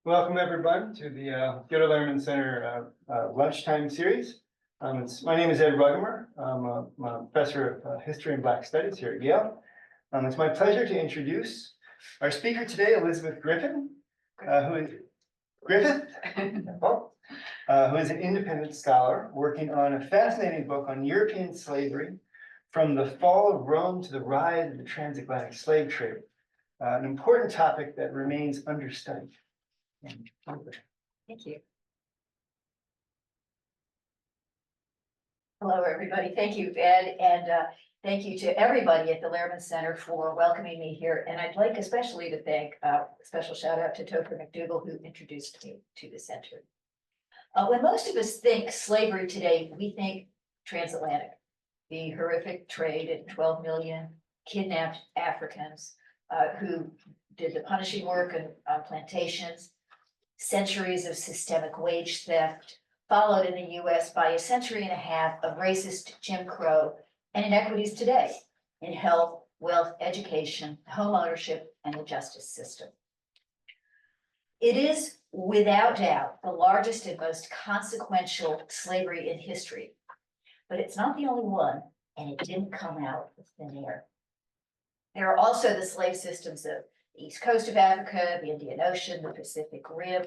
Welcome everyone to the Gilder Lehrman Center lunchtime series. My name is Ed Rugemer. I'm a professor of history and Black studies here at Yale. It's my pleasure to introduce our speaker today, Elizabeth Griffith, who is an independent scholar working on a fascinating book on European slavery from the fall of Rome to the rise of the transatlantic slave trade, an important topic that remains understudied. Thank you. Hello, everybody. Thank you, Ed, and thank you to everybody at the Lehrman Center for welcoming me here. And I'd like especially to thank a special shout out to Topher McDougall, who introduced me to the center. When most of us think slavery today, we think transatlantic, the horrific trade in 12 million kidnapped Africans who did the punishing work on plantations, centuries of systemic wage theft, followed in the US by a century and a half of racist Jim Crow and inequities today in health, wealth, education, home ownership, and the justice system. It is without doubt the largest and most consequential slavery in history, but it's not the only one, and it didn't come out of thin air. There are also the slave systems of the east coast of Africa, the Indian Ocean, the Pacific Rim,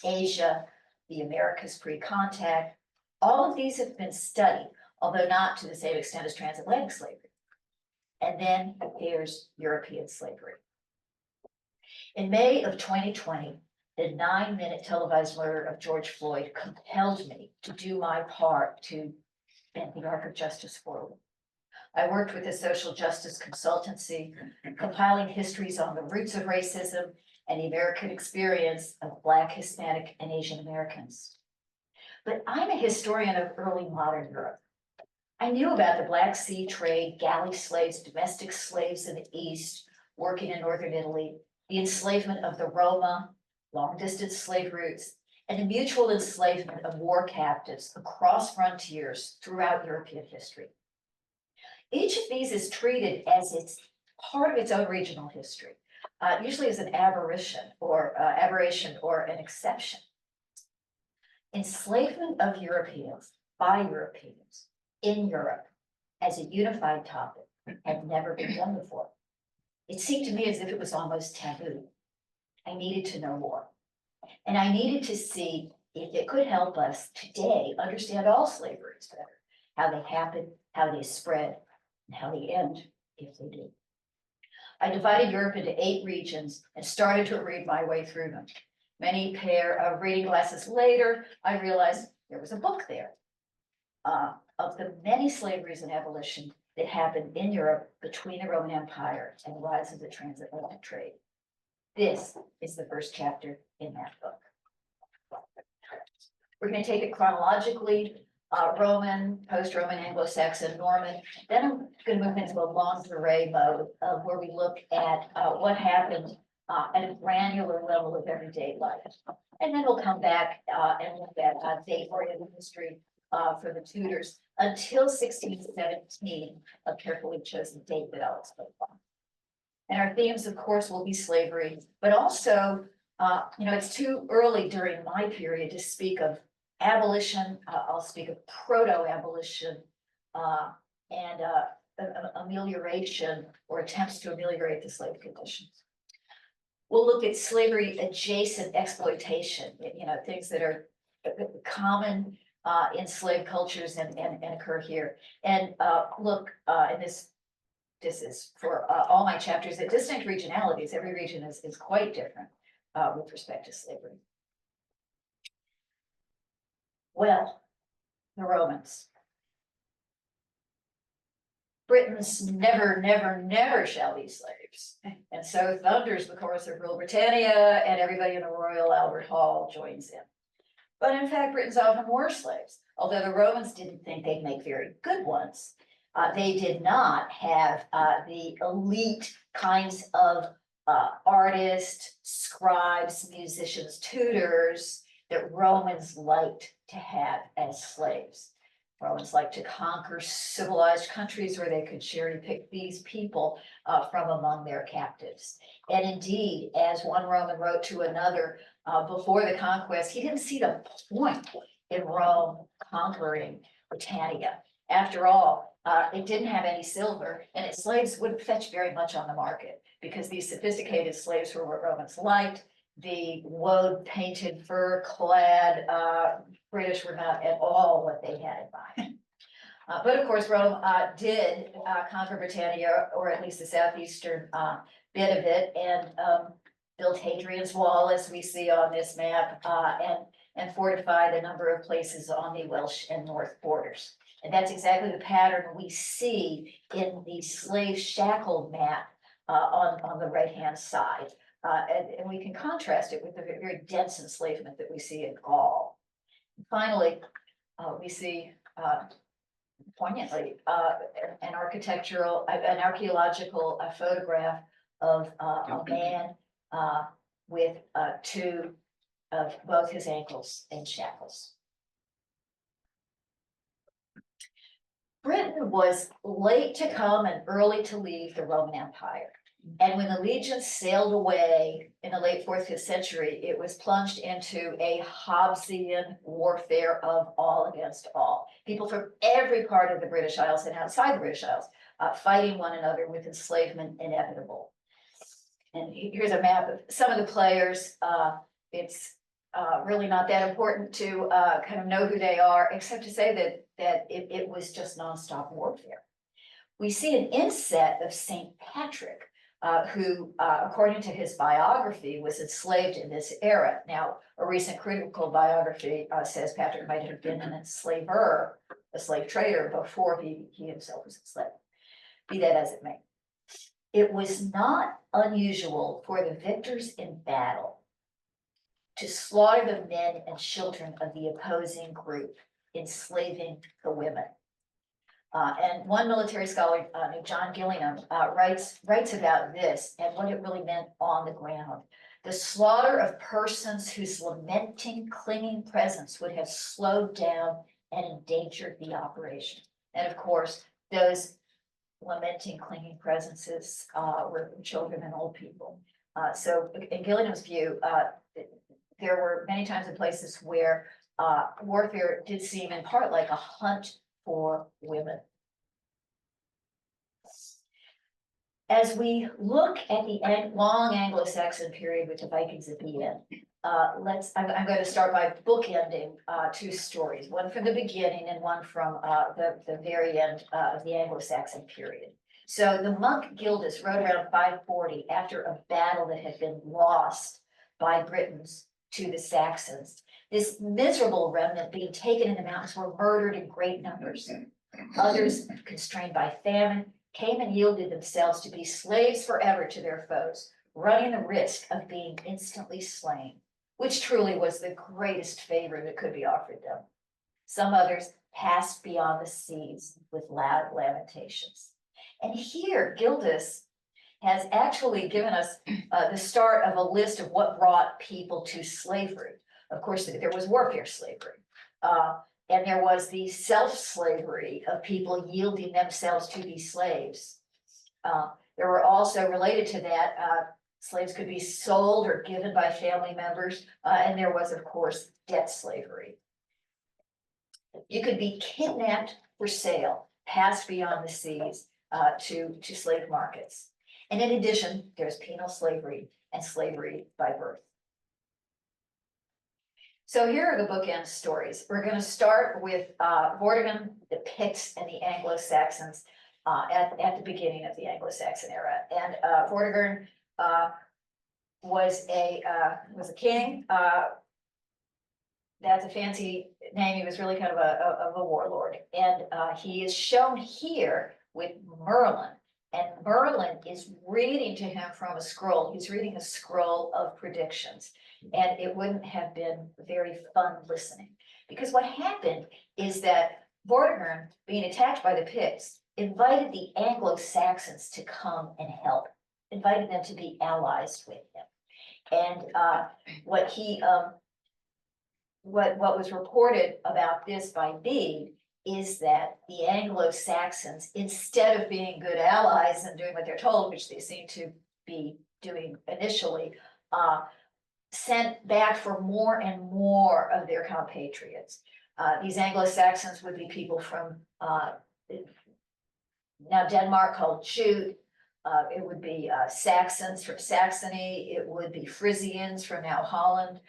Asia, the Americas pre-contact. All of these have been studied, although not to the same extent as transatlantic slavery. And then there's European slavery. In May of 2020, the 9-minute televised murder of George Floyd compelled me to do my part to bend the arc of justice forward. I worked with a social justice consultancy, compiling histories on the roots of racism and the American experience of Black, Hispanic, and Asian Americans. But I'm a historian of early modern Europe. I knew about the Black Sea trade, galley slaves, domestic slaves in the East, working in Northern Italy, the enslavement of the Roma, long-distance slave routes, and the mutual enslavement of war captives across frontiers throughout European history. Each of these is treated as its part of its own regional history, usually as an aberration or an exception. Enslavement of Europeans by Europeans in Europe as a unified topic had never been done before. It seemed to me as if it was almost taboo. I needed to know more. And I needed to see if it could help us today understand all slaveries better, how they happen, how they spread, and how they end, if they do. I divided Europe into 8 regions and started to read my way through them. Many pair of reading glasses later, I realized there was a book there of the many slaveries and abolition that happened in Europe between the Roman Empire and the rise of the transatlantic trade. This is the first chapter in that book. We're going to take it chronologically. Roman, post-Roman, Anglo-Saxon, Norman. Then I'm going to move into a lingerie mode where we look at what happened at a granular level of everyday life. And then we'll come back and look at date-oriented history for the Tudors until 1617, a carefully chosen date that I'll explain. And our themes, of course, will be slavery, but also, it's too early during my period to speak of abolition. I'll speak of proto-abolition and amelioration or attempts to ameliorate the slave conditions. We'll look at slavery adjacent exploitation, things that are common in slave cultures and occur here. And and this is for all my chapters at distinct regionalities. Every region is quite different with respect to slavery. Well, the Romans. Britons never, never, never shall be slaves. And so thunders the chorus of Rule Britannia, and everybody in the Royal Albert Hall joins in. But in fact, Britons often were slaves, although the Romans didn't think they'd make very good ones. They did not have the elite kinds of artists, scribes, musicians, tutors that Romans liked to have as slaves. Romans like to conquer civilized countries where they could cherry pick these people from among their captives. And indeed, as one Roman wrote to another before the conquest, he didn't see the point in Rome conquering Britannia. After all, it didn't have any silver, and its slaves wouldn't fetch very much on the market because these sophisticated slaves were what Romans liked. The woad painted, fur clad British were not at all what they had in mind. But of course, Rome did conquer Britannia, or at least the southeastern bit of it, and built Hadrian's Wall, as we see on this map, and fortified a number of places on the Welsh and North borders. And that's exactly the pattern we see in the slave shackled map on the right-hand side. And we can contrast it with the very dense enslavement that we see in Gaul. Finally, we see poignantly an archaeological photograph of a man with two of both his ankles in shackles. Britain was late to come and early to leave the Roman Empire. And when the legions sailed away in the late 4th, 5th century, it was plunged into a Hobbesian warfare of all against all. People from every part of the British Isles and outside the British Isles fighting one another with enslavement inevitable. And here's a map of some of the players. It's really not that important to kind of know who they are, except to say that it was just nonstop warfare. We see an inset of St. Patrick, who, according to his biography, was enslaved in this era. Now, a recent critical biography says Patrick might have been an enslaver, a slave trader, before he himself was enslaved. Be that as it may. It was not unusual for the victors in battle to slaughter the men and children of the opposing group, enslaving the women. And one military scholar named John Gillingham writes about this and what it really meant on the ground. The slaughter of persons whose lamenting, clinging presence would have slowed down and endangered the operation. And of course, those lamenting, clinging presences were children and old people. So in Gillingham's view, there were many times and places where warfare did seem in part like a hunt for women. As we look at the long Anglo-Saxon period with the Vikings at the end, I'm going to start by bookending two stories, one from the beginning and one from the very end of the Anglo-Saxon period. So the monk Gildas wrote around 540 after a battle that had been lost by Britons to the Saxons. This miserable remnant being taken in the mountains were murdered in great numbers. Others, constrained by famine, came and yielded themselves to be slaves forever to their foes, running the risk of being instantly slain, which truly was the greatest favor that could be offered them. Some others passed beyond the seas with loud lamentations. And here, Gildas has actually given us the start of a list of what brought people to slavery. Of course, there was warfare slavery, and there was the self-slavery of people yielding themselves to be slaves. There were also, related to that, slaves could be sold or given by family members, and there was, of course, debt slavery. You could be kidnapped for sale, passed beyond the seas to slave markets. And in addition, there's penal slavery and slavery by birth. So here are the bookend stories. We're going to start with Vortigern, the Picts, and the Anglo-Saxons at the beginning of the Anglo-Saxon era. And Vortigern was a king. That's a fancy name. He was really kind of a warlord. And he is shown here with Merlin. And Merlin is reading to him from a scroll. He's reading a scroll of predictions. And it wouldn't have been very fun listening. Because what happened is that Vortigern, being attacked by the Picts, invited the Anglo-Saxons to come and help, invited them to be allies with him. And what was reported about this by Bede is that the Anglo-Saxons, instead of being good allies and doing what they're told, which they seem to be doing initially, sent back for more and more of their compatriots. These Anglo-Saxons would be people from now Denmark, called Jute. It would be Saxons from Saxony. It would be Frisians from now Holland.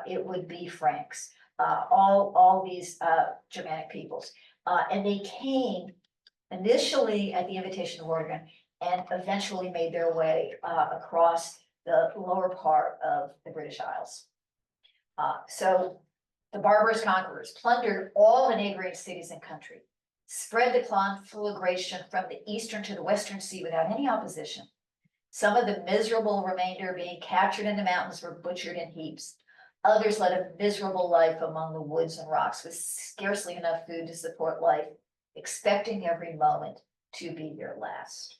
It would be Franks. All these Germanic peoples. And they came initially at the invitation of Vortigern and eventually made their way across the lower part of the British Isles. So the barbarous conquerors plundered all the neighboring cities and country, spread the conflagration from the eastern to the western sea without any opposition. Some of the miserable remainder, being captured in the mountains, were butchered in heaps. Others led a miserable life among the woods and rocks with scarcely enough food to support life, expecting every moment to be their last.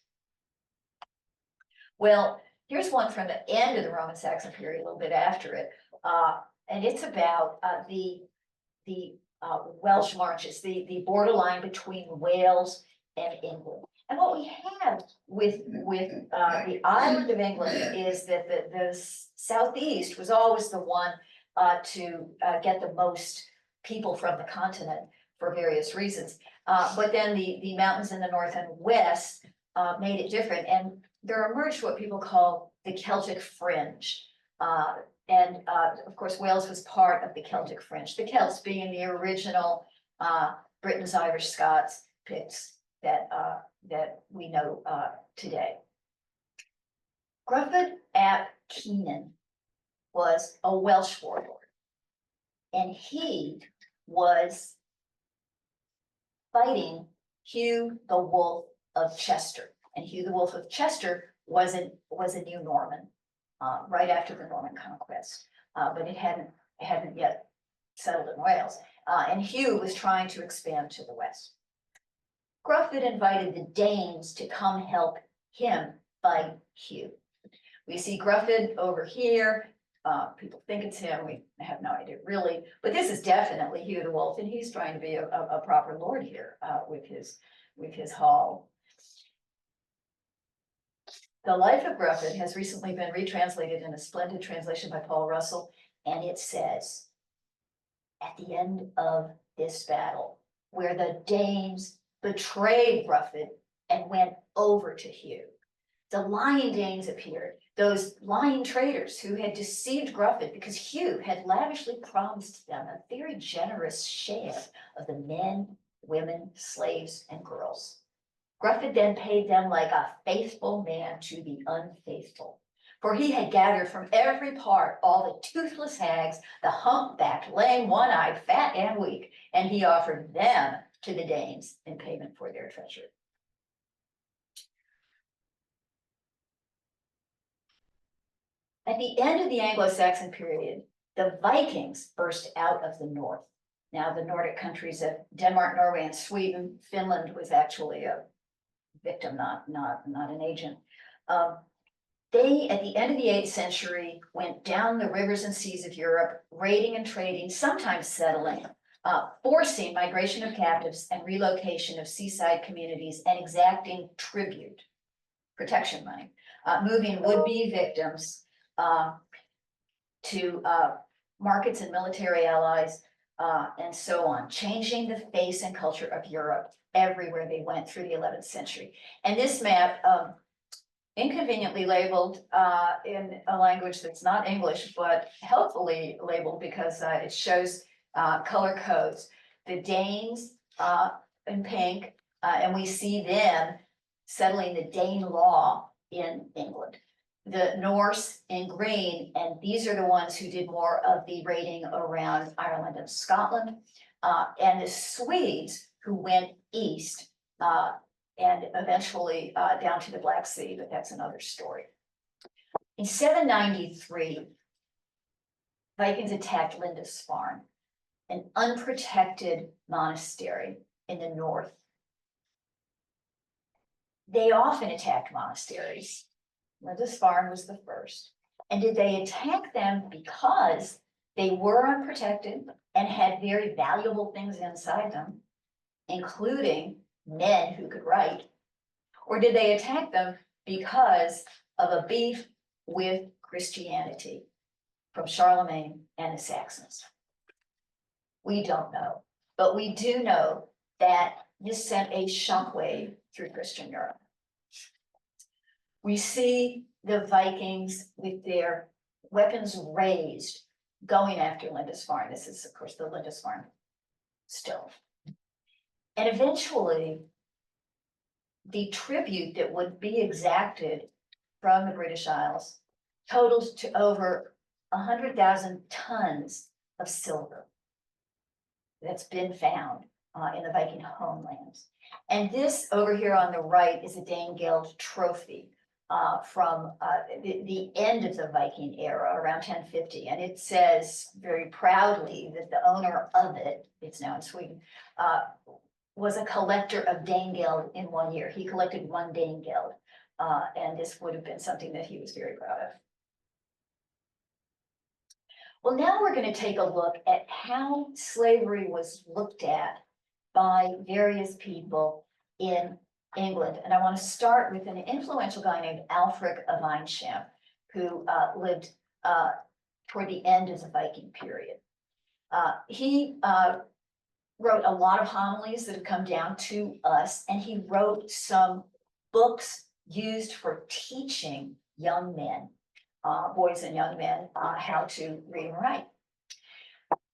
Well, here's one from the end of the Roman Saxon period, a little bit after it, and it's about the Welsh marches, the borderline between Wales and England. And what we have with the island of England is that the southeast was always the one to get the most people from the continent for various reasons. But then the mountains in the north and west made it different. And there emerged what people call the Celtic fringe. And of course, Wales was part of the Celtic fringe, the Celts being the original Britons, Irish, Scots, Picts that we know today. Gruffydd ap Cynan was a Welsh warlord, and he was fighting Hugh the Wolf of Chester. And Hugh the Wolf of Chester was a new Norman, right after the Norman conquest, but it hadn't yet settled in Wales. And Hugh was trying to expand to the west. Gruffydd invited the Danes to come help him fight Hugh. We see Gruffydd over here. People think it's him. We have no idea really, but this is definitely Hugh the Wolf, and he's trying to be a proper lord here with his hall. The Life of Gruffydd has recently been retranslated in a splendid translation by Paul Russell, and it says, at the end of this battle, where the Danes betrayed Gruffydd and went over to Hugh, the lying Danes appeared, those lying traitors who had deceived Gruffydd because Hugh had lavishly promised them a very generous share of the men, women, slaves, and girls. Gruffydd then paid them like a faithful man to the unfaithful, for he had gathered from every part all the toothless hags, the humpbacked, lame, one-eyed, fat, and weak, and he offered them to the Danes in payment for their treasure. At the end of the Anglo-Saxon period, the Vikings burst out of the north. Now, the Nordic countries of Denmark, Norway, and Sweden, Finland was actually a victim, not an agent. They, at the end of the 8th century, went down the rivers and seas of Europe, raiding and trading, sometimes settling, forcing migration of captives and relocation of seaside communities and exacting tribute, protection money, moving would-be victims to markets and military allies, and so on, changing the face and culture of Europe everywhere they went through the 11th century. And this map, inconveniently labeled in a language that's not English, but helpfully labeled because it shows color codes. The Danes in pink, and we see them settling the Dane law in England. The Norse in green, and these are the ones who did more of the raiding around Ireland and Scotland, and the Swedes who went east and eventually down to the Black Sea, but that's another story. In 793, Vikings attacked Lindisfarne, an unprotected monastery in the north. They often attacked monasteries. Lindisfarne was the first. And did they attack them because they were unprotected and had very valuable things inside them? including men who could write? Or did they attack them because of a beef with Christianity from Charlemagne and the Saxons? We don't know, but we do know that this sent a shockwave through Christian Europe. We see the Vikings with their weapons raised, going after Lindisfarne. This is, of course, the Lindisfarne still. And eventually, the tribute that would be exacted from the British Isles totals to over 100,000 tons of silver that's been found in the Viking homelands. And this over here on the right is a Danegeld trophy from the end of the Viking era, around 1050. And it says very proudly that the owner of it, it's now in Sweden, was a collector of Danegeld in 1 year. He collected 1 Danegeld, and this would have been something that he was very proud of. Well, now we're going to take a look at how slavery was looked at by various people in England. And I want to start with an influential guy named Alfred of Eynsham, who lived toward the end of the Viking period. He wrote a lot of homilies that have come down to us, and he wrote some books used for teaching young men, boys and young men, how to read and write.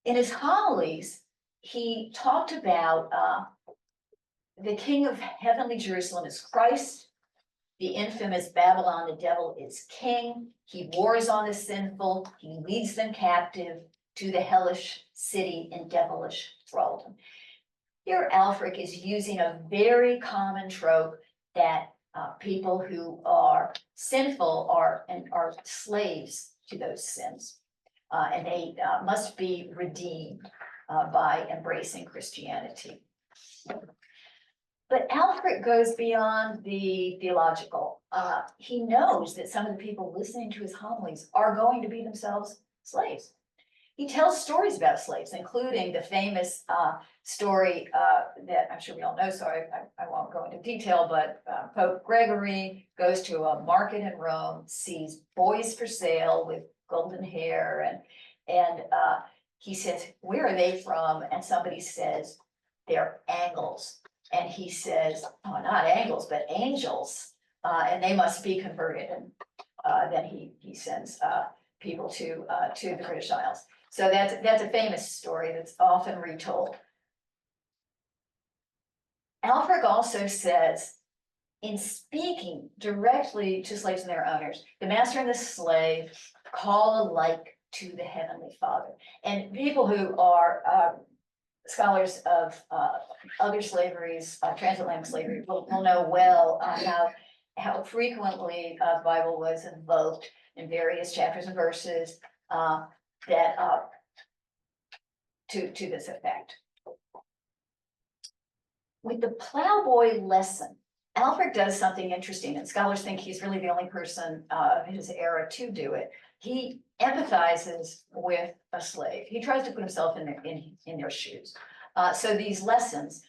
In his homilies, he talked about the king of heavenly Jerusalem is Christ, the infamous Babylon, the devil is king, he wars on the sinful, he leads them captive to the hellish city in devilish thraldom. Here, Alfred is using a very common trope that people who are sinful are slaves to those sins, and they must be redeemed by embracing Christianity. But Alfred goes beyond the theological. He knows that some of the people listening to his homilies are going to be themselves slaves. He tells stories about slaves, including the famous story that I'm sure we all know, so I won't go into detail, but Pope Gregory goes to a market in Rome, sees boys for sale with golden hair, and he says, "Where are they from?" And somebody says, "They're Angles." And he says, "Oh, not Angles, but angels, and they must be converted." And then he sends people to the British Isles. So that's a famous story that's often retold. Alfred also says, in speaking directly to slaves and their owners, the master and the slave call alike to the Heavenly Father. And people who are scholars of other slaveries, transatlantic slavery, will know well how frequently the Bible was invoked in various chapters and verses that to this effect. With the plowboy lesson, Alfred does something interesting, and scholars think he's really the only person of his era to do it. He empathizes with a slave. He tries to put himself in their shoes. So these lessons,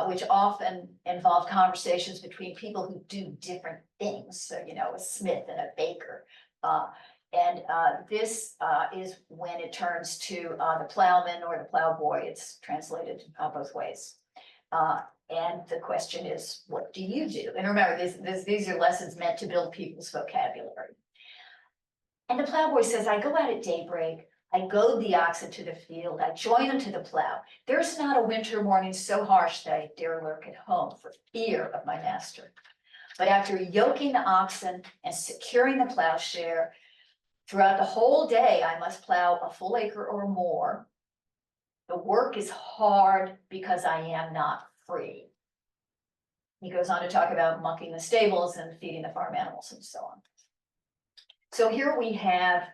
which often involve conversations between people who do different things, so, you know, a smith and a baker, and this is when it turns to the plowman or the plowboy. It's translated both ways. And the question is, what do you do? And remember, these are lessons meant to build people's vocabulary. And the plowboy says, "I go out at daybreak, I goad the oxen to the field, I join them to the plow. There's not a winter morning so harsh that I dare lurk at home for fear of my master. But after yoking the oxen and securing the plowshare, throughout the whole day, I must plow a full acre or more. The work is hard because I am not free." He goes on to talk about mucking the stables and feeding the farm animals and so on. So here we have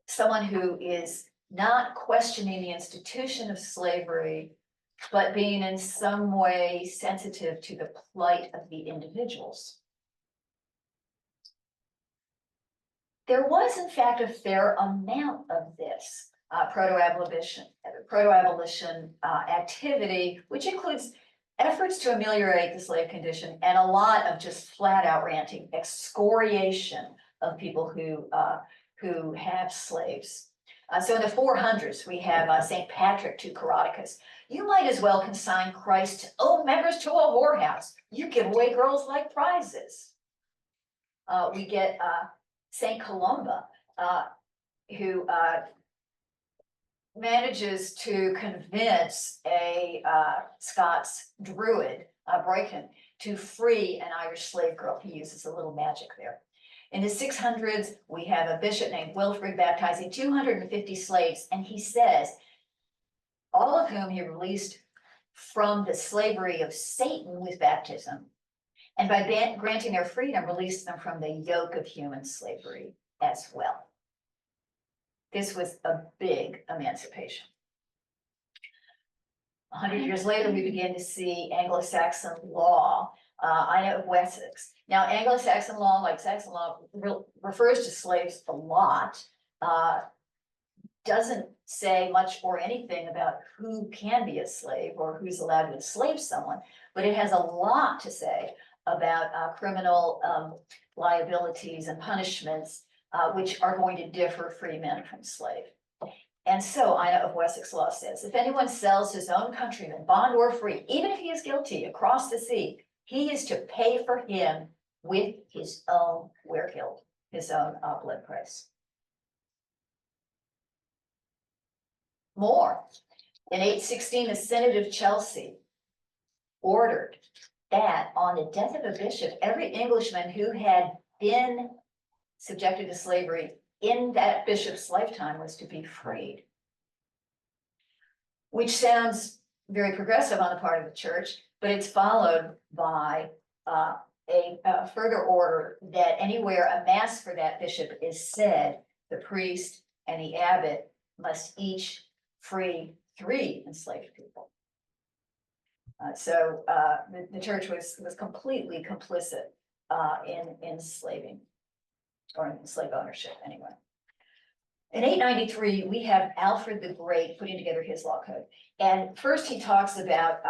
someone who is not questioning the institution of slavery, but being in some way sensitive to the plight of the individuals. There was, in fact, a fair amount of this proto-abolition activity, which includes efforts to ameliorate the slave condition and a lot of just flat out ranting, excoriation of people who have slaves. So in the 400s, we have St. Patrick to Coroticus. You might as well consign Christ's own members to a whorehouse. You give away girls like prizes. We get St. Columba, who manages to convince a Scots druid, Brecon, to free an Irish slave girl. He uses a little magic there. In the 600s, we have a bishop named Wilfrid baptizing 250 slaves, and he says, all of whom he released from the slavery of Satan with baptism, and by granting their freedom, released them from the yoke of human slavery as well. This was a big emancipation. 100 years later, we begin to see Anglo-Saxon law, Ina of Wessex. Now, Anglo-Saxon law, like Saxon law, refers to slaves a lot, doesn't say much or anything about who can be a slave or who's allowed to enslave someone, but it has a lot to say about criminal liabilities and punishments, which are going to differ free men from slave. And so Ina of Wessex law says, if anyone sells his own countryman, bond or free, even if he is guilty across the sea, he is to pay for him with his own weregild, his own blood price. More, in 816, the Synod of Chelsea ordered that on the death of a bishop, every Englishman who had been subjected to slavery in that bishop's lifetime was to be freed. Which sounds very progressive on the part of the church, but it's followed by a further order that anywhere a mass for that bishop is said, the priest and the abbot must each free 3 enslaved people. So the church was completely complicit in enslaving, or in slave ownership anyway. In 893, we have Alfred the Great putting together his law code. And first he talks about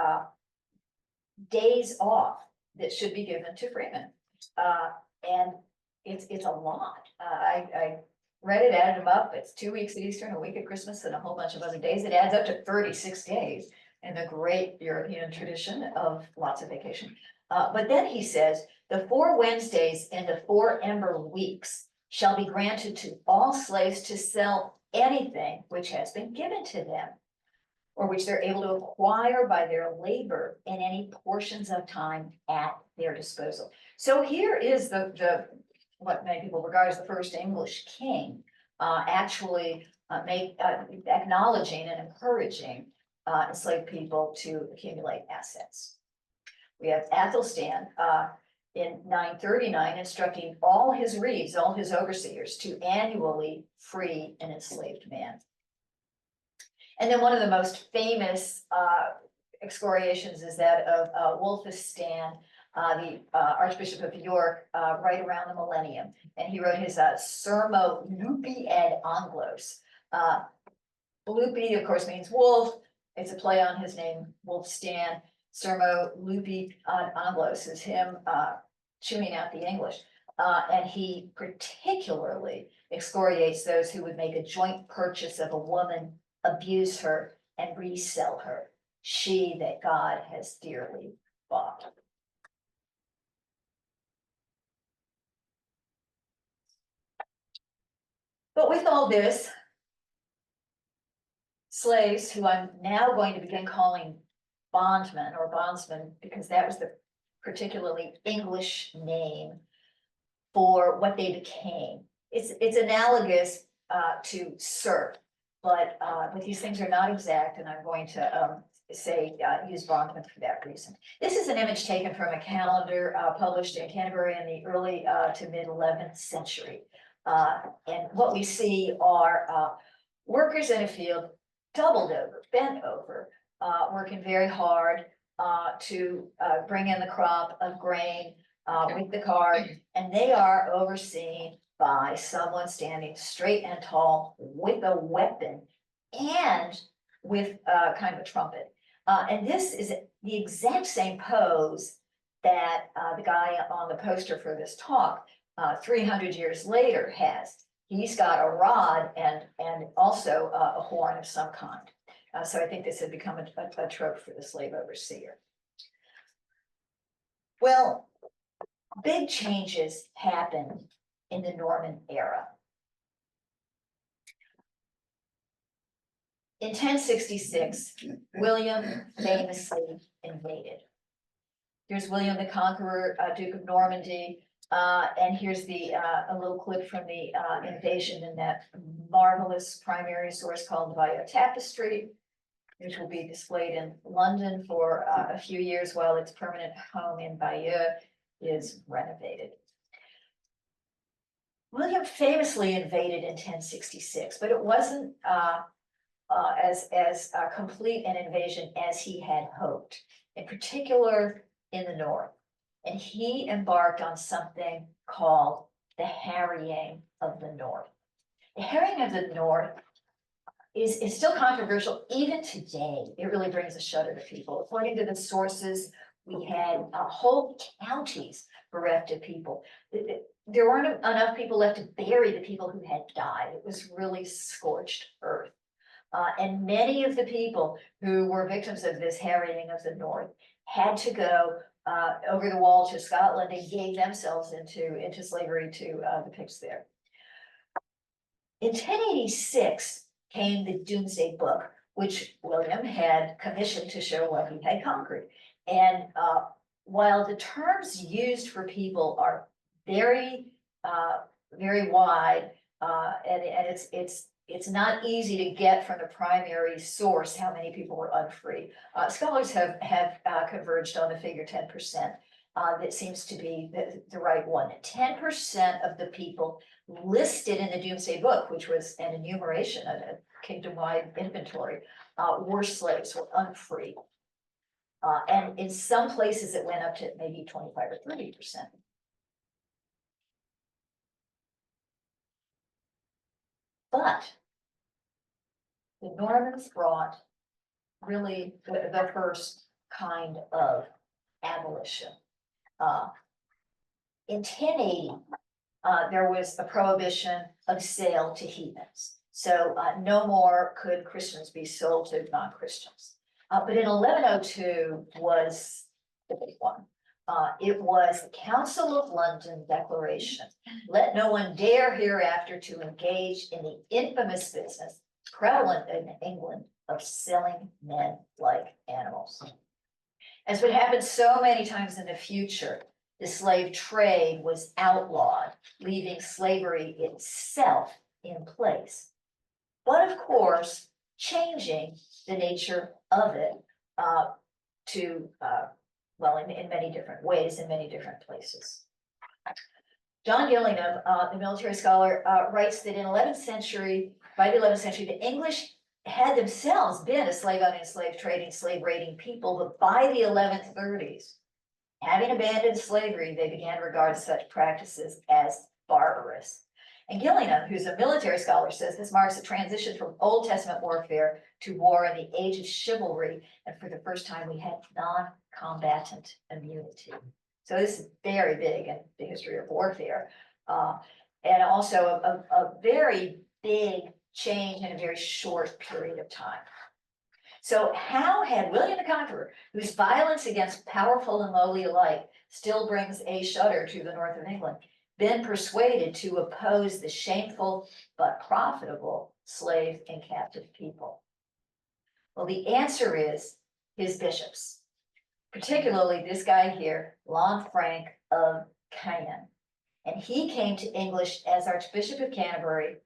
days off that should be given to freemen. And it's a lot. I read it, added them up. It's 2 weeks at Easter and a week at Christmas and a whole bunch of other days. It adds up to 36 days in the great European tradition of lots of vacation. But then he says, the 4 Wednesdays in the 4 ember weeks shall be granted to all slaves to sell anything which has been given to them, or which they're able to acquire by their labor in any portions of time at their disposal. So here is the what many people regard as the first English king, actually acknowledging and encouraging enslaved people to accumulate assets. We have Athelstan in 939 instructing all his reeves, all his overseers, to annually free an enslaved man. And then one of the most famous excoriations is that of Wulfstan, the Archbishop of York, right around the millennium. And he wrote his Sermo Lupi ad Anglos. Lupi, of course, means wolf. It's a play on his name, Wulfstan. Sermo Lupi ad Anglos is him chewing out the English. And he particularly excoriates those who would make a joint purchase of a woman, abuse her, and resell her, she that God has dearly bought. But with all this, slaves, who I'm now going to begin calling bondmen or bondsmen, because that was the particularly English name for what they became. It's analogous to serf, but these things are not exact, and I'm going to use bondmen for that reason. This is an image taken from a calendar published in Canterbury in the early to mid 11th century. And what we see are workers in a field doubled over, bent over, working very hard to bring in the crop of grain with the cart, and they are overseen by someone standing straight and tall with a weapon and with kind of a trumpet. And this is the exact same pose that the guy on the poster for this talk 300 years later has. He's got a rod and also a horn of some kind. So I think this had become a trope for the slave overseer. Well, big changes happened in the Norman era. In 1066, William famously invaded. Here's William the Conqueror, Duke of Normandy, and here's a little clip from the invasion in that marvelous primary source called Bayeux Tapestry, which will be displayed in London for a few years while its permanent home in Bayeux is renovated. William famously invaded in 1066, but it wasn't as complete an invasion as he had hoped, in particular in the north. And he embarked on something called the harrying of the north. The harrying of the north is still controversial even today. It really brings a shudder to people. According to the sources, we had whole counties bereft of people. There weren't enough people left to bury the people who had died. It was really scorched earth. And many of the people who were victims of this harrying of the north had to go over the wall to Scotland and gave themselves into slavery to the Picts there. In 1086 came the Domesday Book, which William had commissioned to show what he had conquered. And while the terms used for people are very, very wide, and it's not easy to get from the primary source how many people were unfree. Scholars have converged on the figure 10%. That seems to be the right one. 10% of the people listed in the Domesday Book, which was an enumeration, a kingdom-wide inventory, were slaves, were unfree. And in some places it went up to maybe 25 or 30%. But the Normans brought really the first kind of abolition. In 1080, there was a prohibition of sale to heathens. So no more could Christians be sold to non-Christians. But in 1102 was the big one. It was the Council of London Declaration. Let no one dare hereafter to engage in the infamous business prevalent in England of selling men like animals. As would happen so many times in the future, the slave trade was outlawed, leaving slavery itself in place. But of course, changing the nature of it in many different ways, in many different places. John Gillingham, the military scholar, writes that in by the 11th century, the English had themselves been a slave-owning, slave-trading, slave-raiding people, but by the 1130s, having abandoned slavery, they began to regard such practices as barbarous. And Gillingham, who's a military scholar, says this marks a transition from Old Testament warfare to war in the age of chivalry, and for the first time we had non-combatant immunity. So this is very big in the history of warfare, and also a very big change in a very short period of time. So how had William the Conqueror, whose violence against powerful and lowly alike still brings a shudder to the north of England, been persuaded to oppose the shameful but profitable slave and captive people? Well, the answer is his bishops, particularly this guy here, Lanfranc of Caen. And he came to English as Archbishop of Canterbury.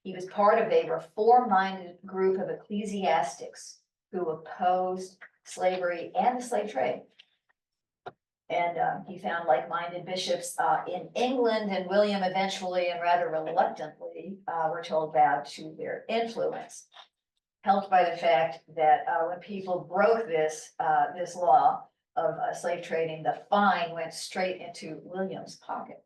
He was part of a reform-minded group of ecclesiastics who opposed slavery and the slave trade. And he found like-minded bishops in England, and William eventually and rather reluctantly, we're told, bowed to their influence, helped by the fact that when people broke this law of slave trading, the fine went straight into William's pocket.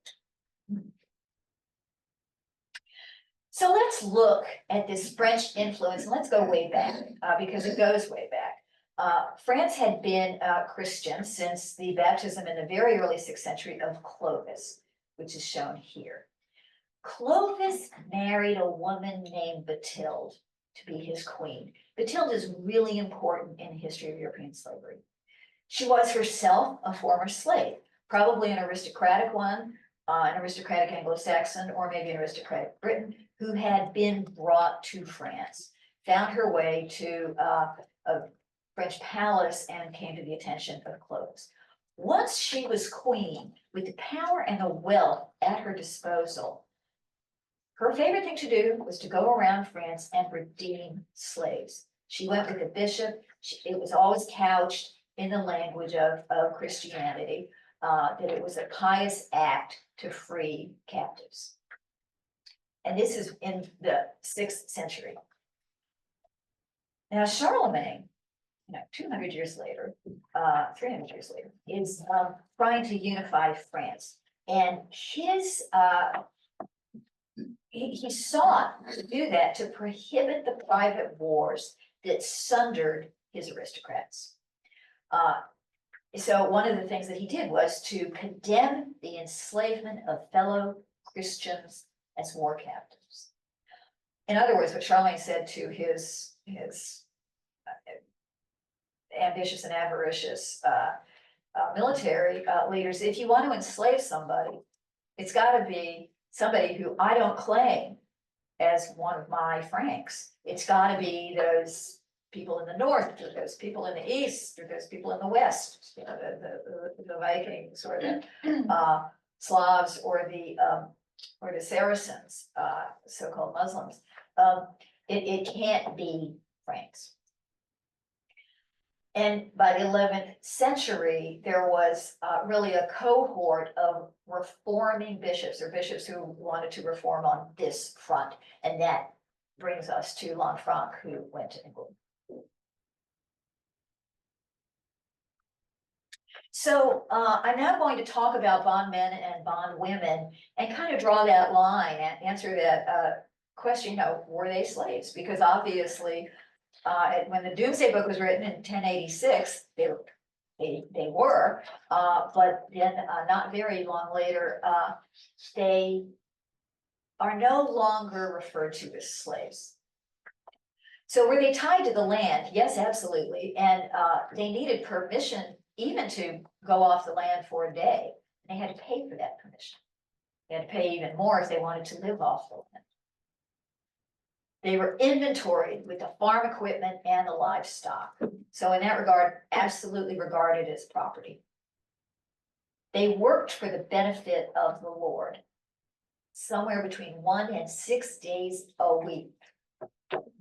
So let's look at this French influence, and let's go way back, because it goes way back. France had been Christian since the baptism in the very early 6th century of Clovis, which is shown here. Clovis married a woman named Bathilde to be his queen. Bathilde is really important in the history of European slavery. She was herself a former slave, probably an aristocratic one, an aristocratic Anglo-Saxon, or maybe an aristocratic Briton, who had been brought to France, found her way to a French palace and came to the attention of Clovis. Once she was queen, with the power and the wealth at her disposal, her favorite thing to do was to go around France and redeem slaves. She went with the bishop. It was always couched in the language of Christianity, that it was a pious act to free captives. And this is in the 6th century. Now, Charlemagne, 200 years later, 300 years later, is trying to unify France. And he sought to do that to prohibit the private wars that sundered his aristocrats. So one of the things that he did was to condemn the enslavement of fellow Christians as war captives. In other words, what Charlemagne said to his ambitious and avaricious military leaders, if you want to enslave somebody, it's got to be somebody who I don't claim as one of my Franks. It's got to be those people in the north, or those people in the east, or those people in the west, the Vikings, or the Slavs, or the Saracens, so-called Muslims. It can't be Franks. And by the 11th century, there was really a cohort of reforming bishops, or bishops who wanted to reform on this front. And that brings us to Lanfranc, who went to England. So I'm now going to talk about bondmen and bondwomen and kind of draw that line and answer that question, were they slaves? Because obviously, when the Doomsday Book was written in 1086, they were, but then not very long later, they are no longer referred to as slaves. So were they tied to the land? Yes, absolutely. And they needed permission even to go off the land for a day. They had to pay for that permission. They had to pay even more if they wanted to live off the land. They were inventoried with the farm equipment and the livestock. So in that regard, absolutely regarded as property. They worked for the benefit of the Lord, somewhere between 1 and 6 days a week,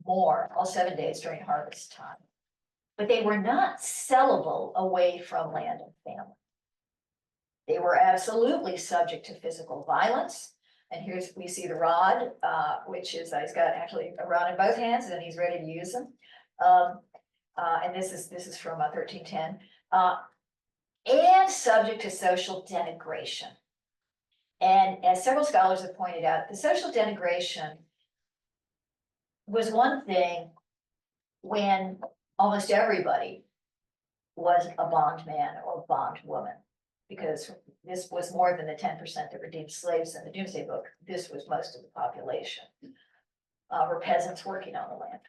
more, all 7 days during harvest time. But they were not sellable away from land and family. They were absolutely subject to physical violence. And we see the rod, which is, he's got actually a rod in both hands and he's ready to use them. And this is from 1310. And subject to social denigration. And as several scholars have pointed out, the social denigration was one thing when almost everybody was a bondman or bondwoman, because this was more than the 10% that redeemed slaves in the Doomsday Book. This was most of the population, were peasants working on the land.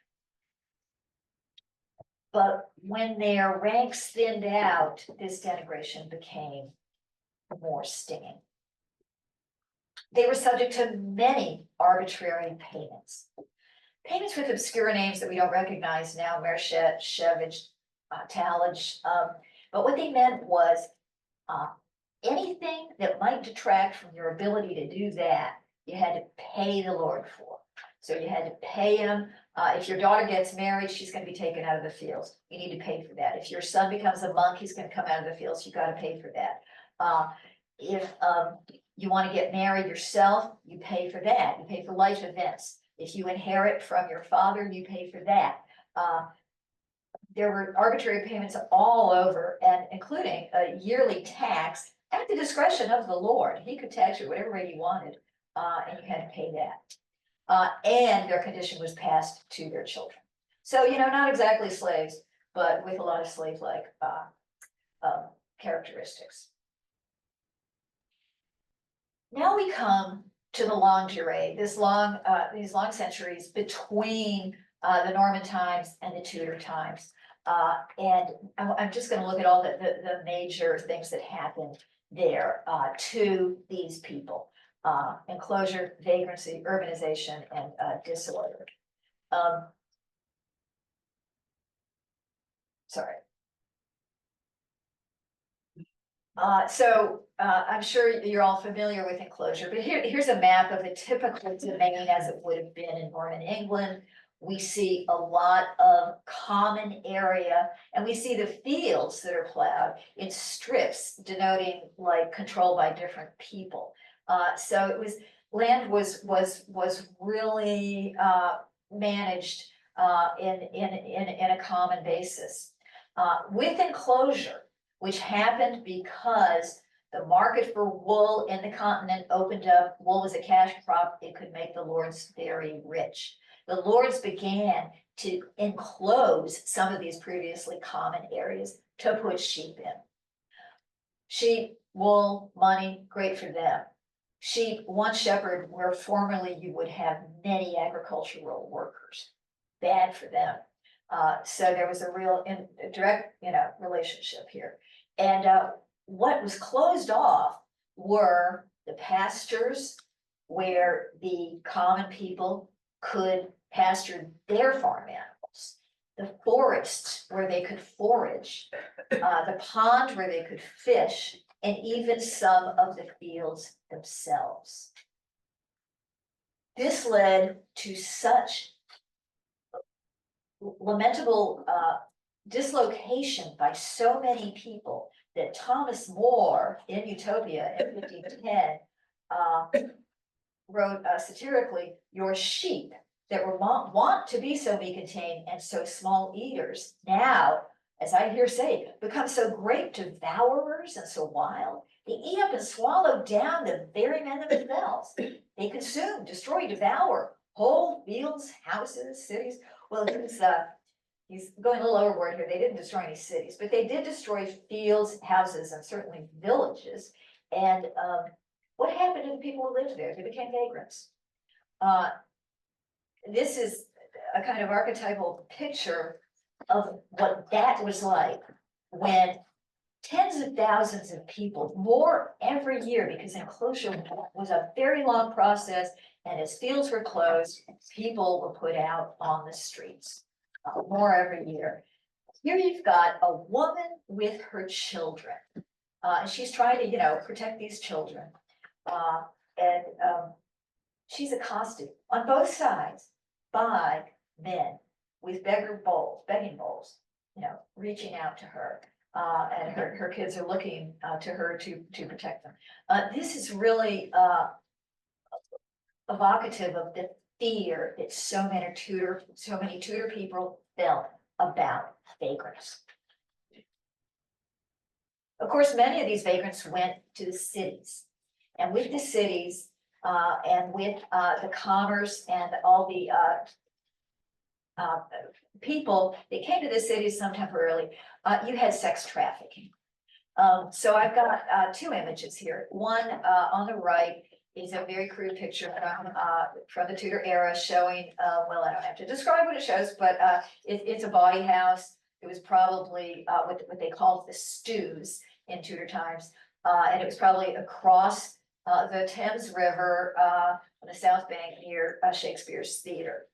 But when their ranks thinned out, this denigration became more stinging. They were subject to many arbitrary payments. Payments with obscure names that we don't recognize now, merchet, shevage, tallage. But what they meant was anything that might detract from your ability to do that, you had to pay the Lord for. So you had to pay him. If your daughter gets married, she's going to be taken out of the fields. You need to pay for that. If your son becomes a monk, he's going to come out of the fields. You got to pay for that. If you want to get married yourself, you pay for that. You pay for life events. If you inherit from your father, you pay for that. There were arbitrary payments all over, and including a yearly tax at the discretion of the Lord. He could tax you whatever way you wanted, and you had to pay that. and their condition was passed to their children. So, not exactly slaves, but with a lot of slave-like characteristics. Now we come to the longue durée, these long centuries between the Norman times and the Tudor times. And I'm just going to look at all the major things that happened there to these people. Enclosure, vagrancy, urbanization, and disorder. Sorry. I'm sure you're all familiar with enclosure, but here's a map of a typical domain as it would have been in Norman England. We see a lot of common area, and we see the fields that are plowed in strips denoting like control by different people. So it was, land was really managed in a common basis. With enclosure, which happened because the market for wool in the continent opened up. Wool was a cash crop. It could make the lords very rich. The lords began to enclose some of these previously common areas to put sheep in. Sheep, wool, money, great for them. Sheep, one shepherd, where formerly you would have many agricultural workers, bad for them. So there was a real direct, relationship here. And what was closed off were the pastures where the common people could pasture their farm animals, the forests where they could forage, the pond where they could fish, and even some of the fields themselves. This led to such lamentable dislocation by so many people that Thomas More in Utopia in 1510 wrote satirically, "Your sheep that were wont to be so meek and tame and so small eaters, now, as I hear say, become so great devourers and so wild, they eat up and swallow down the very men themselves. They consume, destroy, devour whole fields, houses, cities." Well, he's going a little overboard here. They didn't destroy any cities, but they did destroy fields, houses, and certainly villages. And what happened to the people who lived there? They became vagrants. This is a kind of archetypal picture of what that was like when tens of thousands of people, more every year, because enclosure was a very long process, and as fields were closed, people were put out on the streets. More every year. Here you've got a woman with her children. And she's trying to, protect these children. And she's accosted on both sides by men with begging bowls, reaching out to her. And her kids are looking to her to protect them. This is really evocative of the fear that so many Tudor people felt about vagrants. Of course, many of these vagrants went to the cities, and with the cities and with the commerce and all the people that came to the cities some temporarily, you had sex trafficking. So I've got two images here. One on the right is a very crude picture from the Tudor era showing, well, I don't have to describe what it shows, but it's a bawdy house. It was probably what they called the stews in Tudor times. And it was probably across the Thames River on the South Bank near Shakespeare's theater.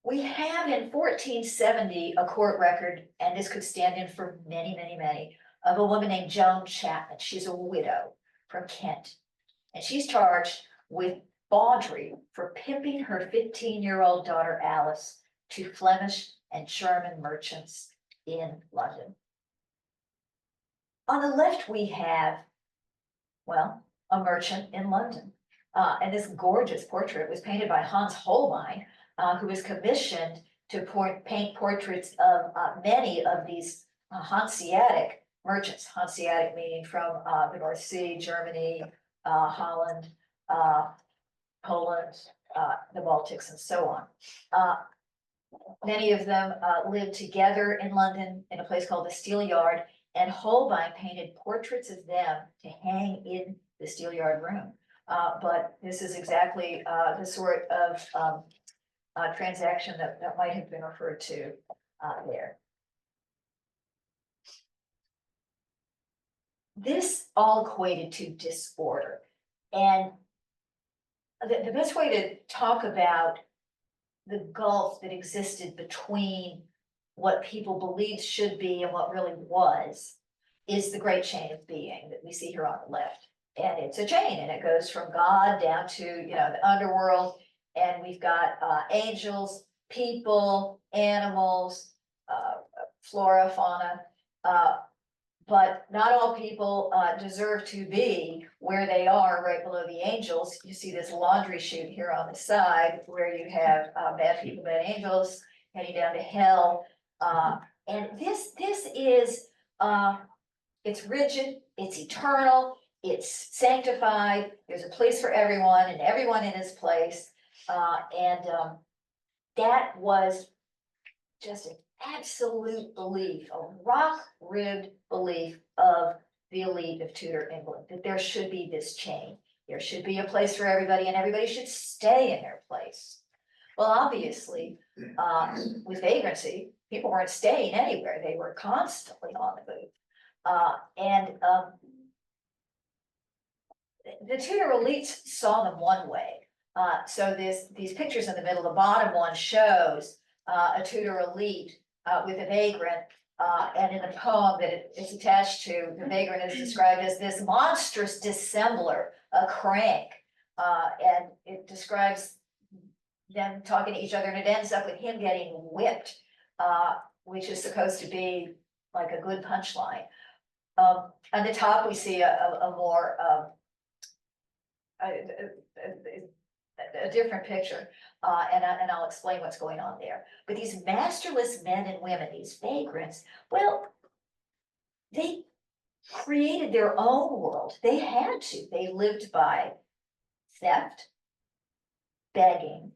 We have in 1470 a court record, and this could stand in for many, many, many, of a woman named Joan Chapman. She's a widow from Kent, and she's charged with bawdry for pimping her 15-year-old daughter Alice to Flemish and German merchants in London. On the left we have, well, a merchant in London, and this gorgeous portrait was painted by Hans Holbein, who was commissioned to paint portraits of many of these Hanseatic merchants. Hanseatic meaning from the North Sea, Germany, Holland, Poland, the Baltics, and so on. Many of them lived together in London in a place called the Steelyard, and Holbein painted portraits of them to hang in the Steelyard room. But this is exactly the sort of transaction that might have been referred to there. This all equated to disorder. And the best way to talk about the gulf that existed between what people believed should be and what really was is the great chain of being that we see here on the left. And it's a chain, and it goes from God down to, the underworld. And we've got angels, people, animals, flora, fauna, but not all people deserve to be where they are right below the angels. You see this laundry chute here on the side where you have bad people, bad angels heading down to hell. And this is, it's rigid, it's eternal, it's sanctified. There's a place for everyone and everyone in his place. That was just an absolute belief, a rock-ribbed belief of the elite of Tudor England, that there should be this chain. There should be a place for everybody, and everybody should stay in their place. Well, obviously, with vagrancy, people weren't staying anywhere. They were constantly on the move. The Tudor elites saw them one way. So these pictures in the middle, the bottom one shows a Tudor elite with a vagrant, and in the poem that it's attached to, the vagrant is described as this monstrous dissembler, a crank, and it describes them talking to each other, and it ends up with him getting whipped, which is supposed to be like a good punchline. On the top, we see a more a different picture, and I'll explain what's going on there. But these masterless men and women, these vagrants, well, they created their own world. They had to. They lived by theft, begging,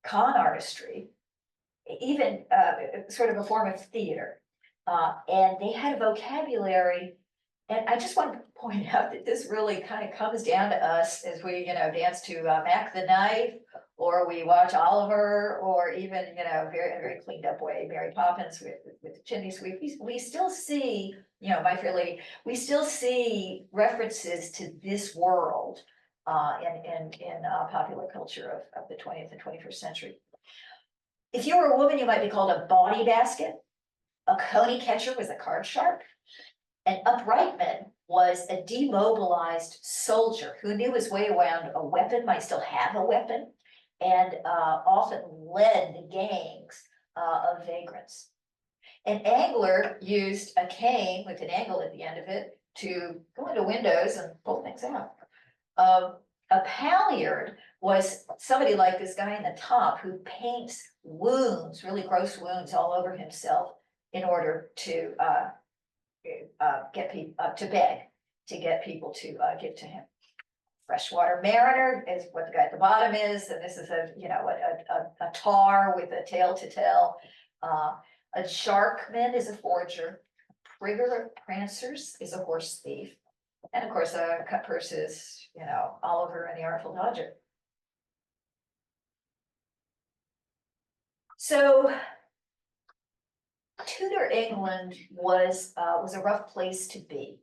con artistry, even sort of a form of theater. And they had a vocabulary. And I just want to point out that this really kind of comes down to us as we, dance to Mac the Knife, or we watch Oliver, or even, very, very cleaned up way, Mary Poppins with the chimney sweep. We still see, My Fair Lady, we still see references to this world in popular culture of the 20th and 21st century. If you were a woman, you might be called a bawdy basket. A coney catcher was a card shark. An uprightman was a demobilized soldier who knew his way around a weapon, might still have a weapon, and often led the gangs of vagrants. An angler used a cane with an angle at the end of it to go into windows and pull things out. A palliard was somebody like this guy in the top who paints wounds, really gross wounds, all over himself in order to get people to beg, to get people to give to him. Freshwater mariner is what the guy at the bottom is, and this is a tar with a tale to tell. A sharkman is a forger. A prigger of prancers is a horse thief, and of course a cut purse is Oliver and the Artful Dodger. So Tudor England was a rough place to be.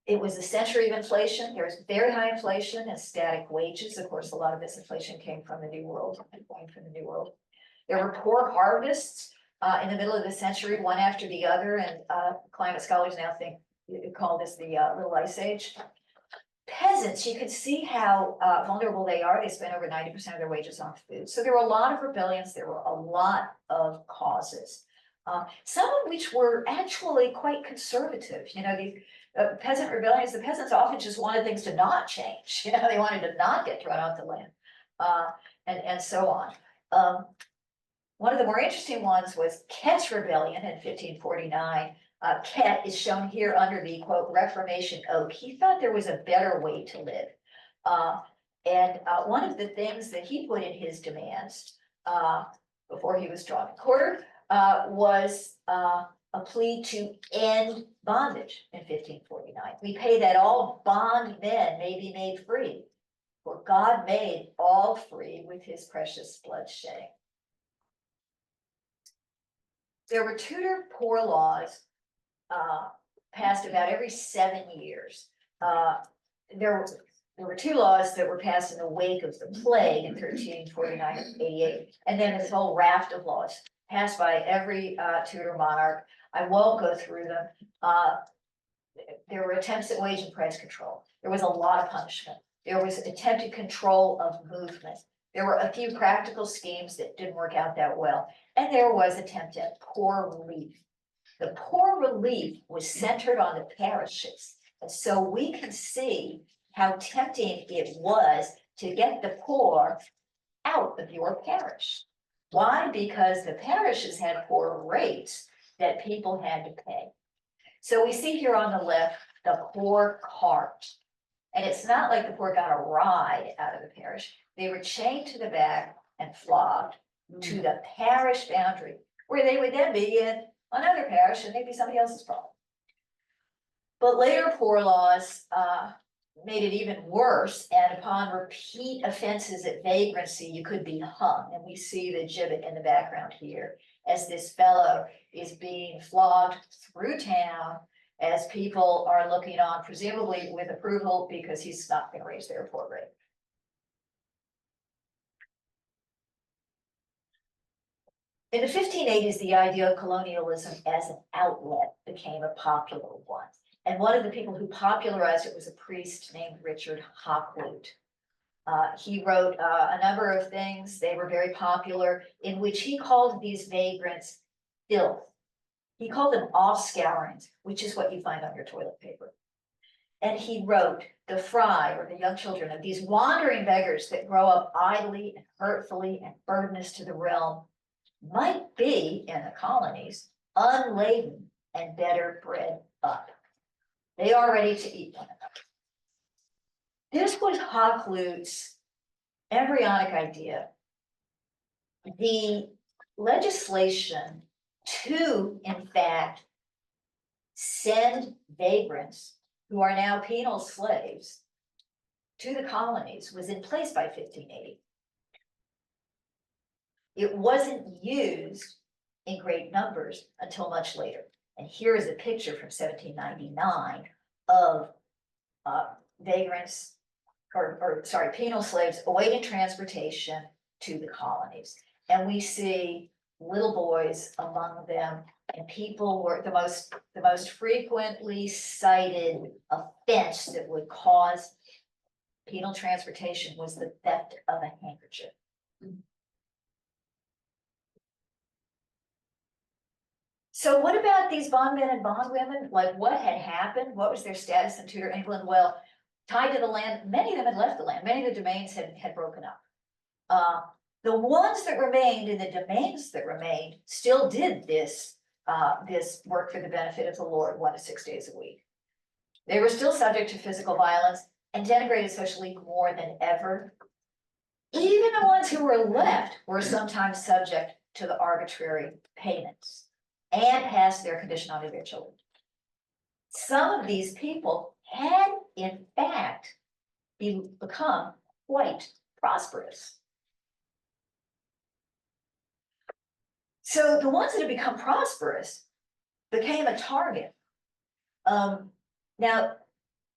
It was a century of inflation. There was very high inflation and static wages. Of course, a lot of this inflation came from the New World, going from the New World. There were poor harvests in the middle of the century, one after the other, and climate scholars now call this the Little Ice Age. Peasants, you can see how vulnerable they are. They spend over 90% of their wages on food. So there were a lot of rebellions. There were a lot of causes, some of which were actually quite conservative. These peasant rebellions, the peasants often just wanted things to not change. They wanted to not get thrown off the land, and so on. One of the more interesting ones was Kett's Rebellion in 1549. Kett is shown here under the quote Reformation oak. He thought there was a better way to live. One of the things that he put in his demands, before he was drawn and quartered, was a plea to end bondage in 1549. We pay that all bondmen may be made free, for God made all free with his precious blood shedding. There were Tudor poor laws passed about every 7 years. There were two laws that were passed in the wake of the plague in 1349 and 88, and then this whole raft of laws passed by every Tudor monarch. I won't go through them. There were attempts at wage and price control. There was a lot of punishment. There was attempted control of movement. There were a few practical schemes that didn't work out that well. And there was attempt at poor relief. The poor relief was centered on the parishes. And so we can see how tempting it was to get the poor out of your parish. Why? Because the parishes had poor rates that people had to pay. So we see here on the left, the poor cart. And it's not like the poor got a ride out of the parish. They were chained to the back and flogged to the parish boundary, where they would then be in another parish and they'd be somebody else's problem. But later poor laws made it even worse, and upon repeat offenses at vagrancy, you could be hung. And we see the gibbet in the background here as this fellow is being flogged through town as people are looking on, presumably with approval, because he's not going to raise their poor rate. In the 1580s, the idea of colonialism as an outlet became a popular one. And one of the people who popularized it was a priest named Richard Hakluyt. He wrote a number of things. They were very popular, in which he called these vagrants filth. He called them offscourings, which is what you find on your toilet paper. And he wrote, the fry, or the young children of these wandering beggars that grow up idly and hurtfully and burdenous to the realm, might be in the colonies unladen and better bred up. They are ready to eat one another. This was Hakluyt's embryonic idea. The legislation to, in fact, send vagrants who are now penal slaves to the colonies was in place by 1580. It wasn't used in great numbers until much later. And here is a picture from 1799 of vagrants, penal slaves awaiting transportation to the colonies. And we see little boys among them, and people were the most frequently cited offense that would cause penal transportation was the theft of a handkerchief. So what about these bondmen and bondwomen? Like, what had happened? What was their status in Tudor England? Well, tied to the land, many of them had left the land. Many of the domains had broken up. The ones that remained and the domains that remained still did this work for the benefit of the Lord 1 to 6 days a week. They were still subject to physical violence and denigrated socially more than ever. Even the ones who were left were sometimes subject to the arbitrary payments and passed their condition on to their children. Some of these people had, in fact, become quite prosperous. So the ones that had become prosperous became a target. Now,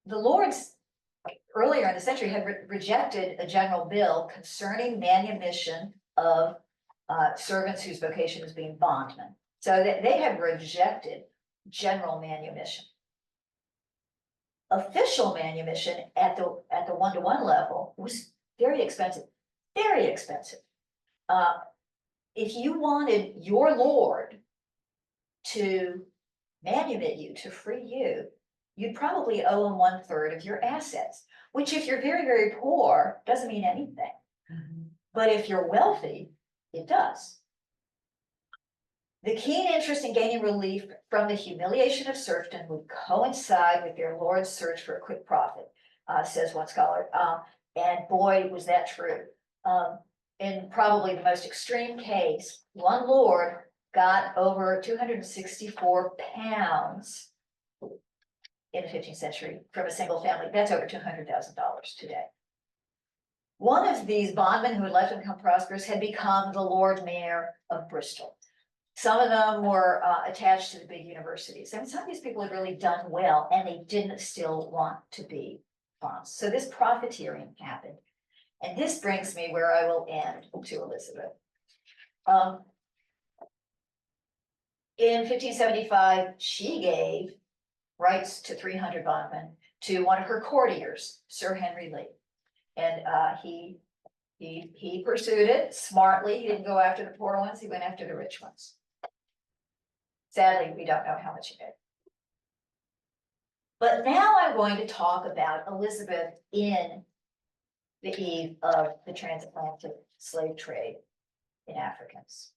the lords earlier in the century had rejected a general bill concerning manumission of servants whose vocation was being bondmen. So they had rejected general manumission. Official manumission at the 1-to-1 level was very expensive, very expensive. If you wanted your lord to manumit you, to free you, you'd probably owe him 1/3 of your assets, which if you're very, very poor, doesn't mean anything. But if you're wealthy, it does. The keen interest in gaining relief from the humiliation of serfdom would coincide with their lord's search for a quick profit. says one scholar. And boy, was that true. In probably the most extreme case, one lord got over 264 pounds in the 15th century from a single family. That's over $200,000 today. One of these bondmen who had left and become prosperous had become the Lord Mayor of Bristol. Some of them were attached to the big universities. I mean, some of these people had really done well, and they didn't still want to be bombs. So this profiteering happened. And this brings me where I will end to Elizabeth. In 1575, she gave rights to 300 bondmen to one of her courtiers, Sir Henry Lee. And he pursued it smartly. He didn't go after the poor ones, he went after the rich ones. Sadly, we don't know how much he did. But now I'm going to talk about Elizabeth in the eve of the transatlantic slave trade in Africans.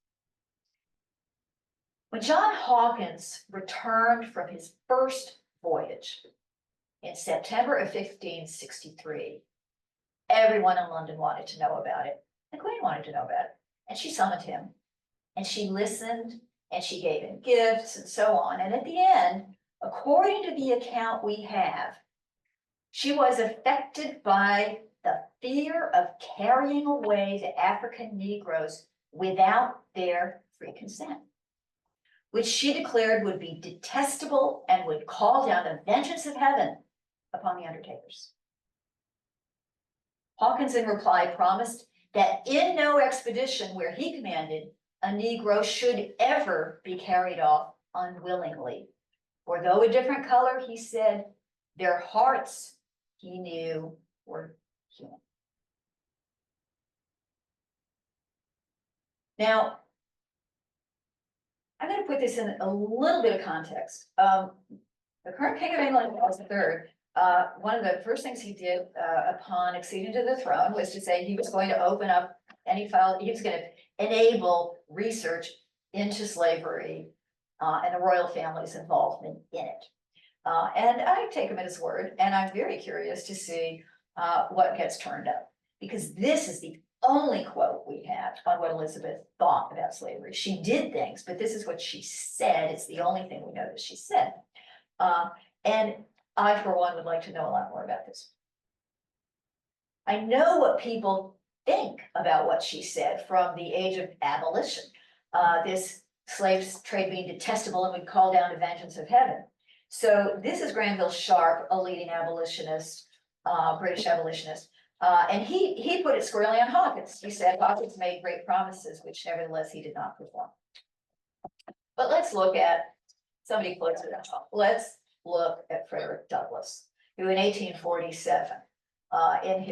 When John Hawkins returned from his first voyage in September of 1563, everyone in London wanted to know about it. The Queen wanted to know about it. And she summoned him, and she listened, and she gave him gifts and so on. And at the end, according to the account we have, she was affected by the fear of carrying away the African Negroes without their free consent, which she declared would be detestable and would call down the vengeance of heaven upon the undertakers. Hawkins in reply promised that in no expedition where he commanded, a Negro should ever be carried off unwillingly. For though a different color, he said, their hearts, he knew, were human. Now, I'm going to put this in a little bit of context. The current King of England, Charles III, one of the first things he did upon acceding to the throne was to say he was going to open up any file, he was going to enable research into slavery and the royal family's involvement in it. And I take him at his word, and I'm very curious to see what gets turned up, because this is the only quote we have on what Elizabeth thought about slavery. She did things, but this is what she said. It's the only thing we know that she said. And I, for one, would like to know a lot more about this. I know what people think about what she said from the age of abolition. This slave trade being detestable and would call down the vengeance of heaven. So this is Granville Sharp, a leading abolitionist, British abolitionist. And he put it squarely on Hawkins. He said Hawkins made great promises, which nevertheless he did not perform. But let's look at somebody closer to home. Let's look at Frederick Douglass, who in 1847, in